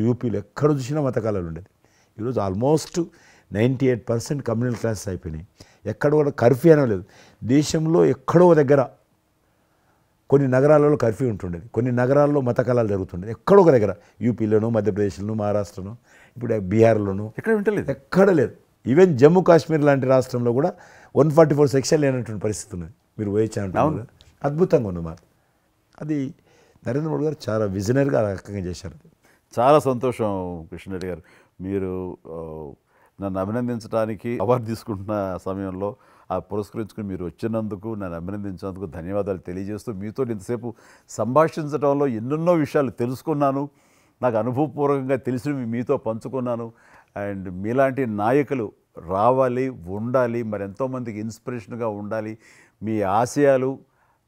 యూపీలో ఎక్కడ చూసినా మత కళాలు ఉండేది. ఈరోజు ఆల్మోస్ట్ 98% కమ్యూనల్ క్లాసెస్ అయిపోయినాయి. ఎక్కడ కూడా కర్ఫ్యూ అనో లేదు. దేశంలో ఎక్కడో దగ్గర కొన్ని నగరాలలో కర్ఫ్యూ ఉంటుండేది, కొన్ని నగరాల్లో మత కళాలు జరుగుతుండేది. ఎక్కడో ఒక దగ్గర యూపీలోనూ, మధ్యప్రదేశ్లోనూ, మహారాష్ట్రలోనూ, ఇప్పుడు బీహార్లోనూ ఎక్కడ వింటలేదు, ఎక్కడ లేదు. ఈవెన్ జమ్మూ కాశ్మీర్ లాంటి రాష్ట్రంలో కూడా 144 సెక్షన్ లేనటువంటి పరిస్థితి ఉన్నది. మీరు వేయించాలంటే అద్భుతంగా ఉంది మాట. అది నరేంద్ర మోడీ గారు చాలా విజనరీగా ఆ రకంగా చేశారు. చాలా సంతోషం కృష్ణరెడ్డి గారు. మీరు నన్ను అభినందించడానికి అవార్డు తీసుకుంటున్న సమయంలో పురస్కరించుకుని మీరు వచ్చినందుకు, నన్ను అభినందించినందుకు ధన్యవాదాలు తెలియజేస్తూ, మీతో ఇంతసేపు సంభాషించడంలో ఎన్నెన్నో విషయాలు తెలుసుకున్నాను, నాకు అనుభవపూర్వకంగా తెలిసినవి మీతో పంచుకున్నాను. అండ్ మీలాంటి నాయకులు రావాలి, ఉండాలి, మరి ఎంతోమందికి ఇన్స్పిరేషన్గా ఉండాలి. మీ ఆశయాలు,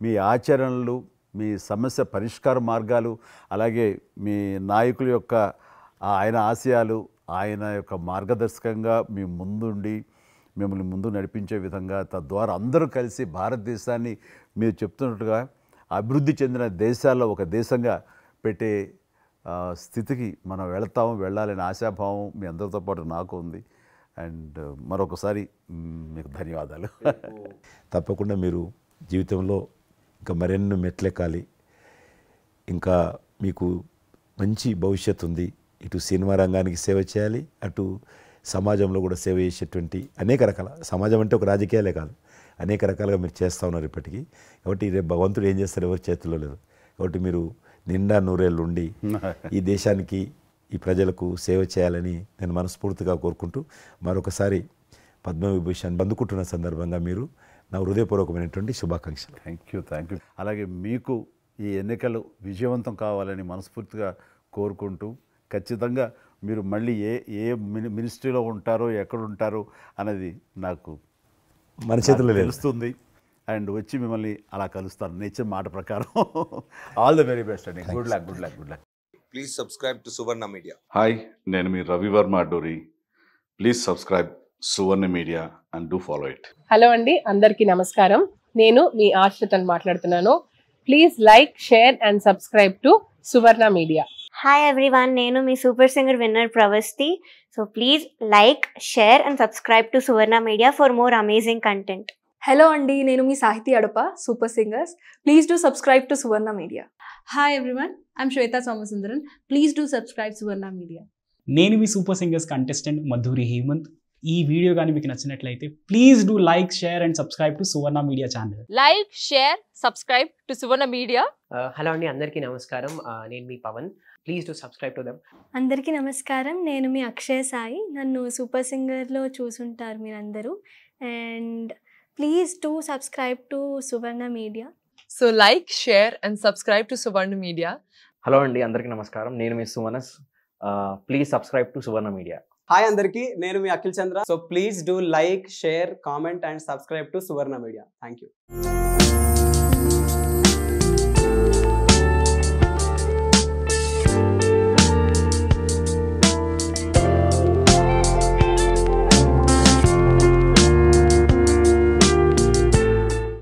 మీ ఆచరణలు, మీ సమస్య పరిష్కార మార్గాలు, అలాగే మీ నాయకుల యొక్క ఆయన ఆశయాలు, ఆయన యొక్క మార్గదర్శకంగా మీ ముందుండి మిమ్మల్ని ముందు నడిపించే విధంగా, తద్వారా అందరూ కలిసి భారతదేశాన్ని మీరు చెప్తున్నట్టుగా అభివృద్ధి చెందిన దేశాల్లో ఒక దేశంగా పెట్టే స్థితికి మనం వెళ్ళాలనే ఆశాభావం మీ అందరితో పాటు నాకు ఉంది. అండ్ మరొకసారి మీకు ధన్యవాదాలు. తప్పకుండా మీరు జీవితంలో ఇంకా మరెన్నో మెట్లెక్కాలి, ఇంకా మీకు మంచి భవిష్యత్తు ఉంది. ఇటు సినిమా రంగానికి సేవ చేయాలి, అటు సమాజంలో కూడా సేవ చేసేటువంటి అనేక రకాల, సమాజం అంటే ఒక రాజకీయాలే కాదు, అనేక రకాలుగా మీరు చేస్తూ ఉన్నారు ఇప్పటికీ. కాబట్టి రేపు భగవంతుడు ఏం చేస్తారు ఎవరి చేతిలో లేదు. కాబట్టి మీరు నిండా నూరేళ్ళు ఉండి ఈ దేశానికి, ఈ ప్రజలకు సేవ చేయాలని నేను మనస్ఫూర్తిగా కోరుకుంటూ, మరొకసారి పద్మవిభూషణ్ అందుకుంటున్న సందర్భంగా మీరు నా హృదయపూర్వకమైనటువంటి శుభాకాంక్షలు. Thank you. అలాగే మీకు ఈ ఎన్నికలు విజయవంతం కావాలని మనస్ఫూర్తిగా కోరుకుంటూ, ఖచ్చితంగా మీరు మళ్ళీ ఏ మినిస్ట్రీలో ఉంటారో, ఎక్కడ ఉంటారో అనేది నాకు మన చేతుల్లో తెలుస్తుంది. అండ్ వచ్చి మిమ్మల్ని అలా కలుస్తాను నేచర్ మాట ప్రకారం. ఆల్ ద వెరీ బెస్ట్ అండి. Good luck. Please subscribe to Suvarna Media. Hi, నేను మీ Ravivarma Adduri. Please subscribe Suvarna media and do follow it. Hello అండి, అందరికీ నమస్కారం. నేను మీ ఆశ్రితని మాట్లాడుతున్నాను. Please like, share and subscribe to Suvarna media. Hi everyone, నేను మీ super singer winner Pravasthi. So please like, share and subscribe to Suvarna media for more amazing content. Hello అండి, నేను మీ సాహితీ Adapa, super singers. Please do subscribe to Suvarna media. Hi everyone, I'm Shweta Somasundaran. Please do subscribe Suvarna media. నేను మీ super singers contestant Madhuri Hemanth. ఈ video కానీ మీకు నచ్చినట్లయితే please do like, share and subscribe to Suvarna media channel. Like, share, subscribe to Suvarna media. Hello అండి, అందరికీ నమస్కారం. నేను మీ Pavan. Please do subscribe to them. అందరికీ నమస్కారం, నేను మీ అక్షయ్ సాయి. నన్ను సూపర్ సింగర్లో చూసుంటారు మీరందరూ. And please do subscribe to Suvarna media. So like, share and subscribe to Suvarna media. Hello అండి, అందరికీ నమస్కారం. నేను మీ Sumanas. Please subscribe to Suvarna media. Hi అందరికీ, నేను మీ Akhil Chandra. So please do like, share, comment and subscribe to Suvarna media. Thank you.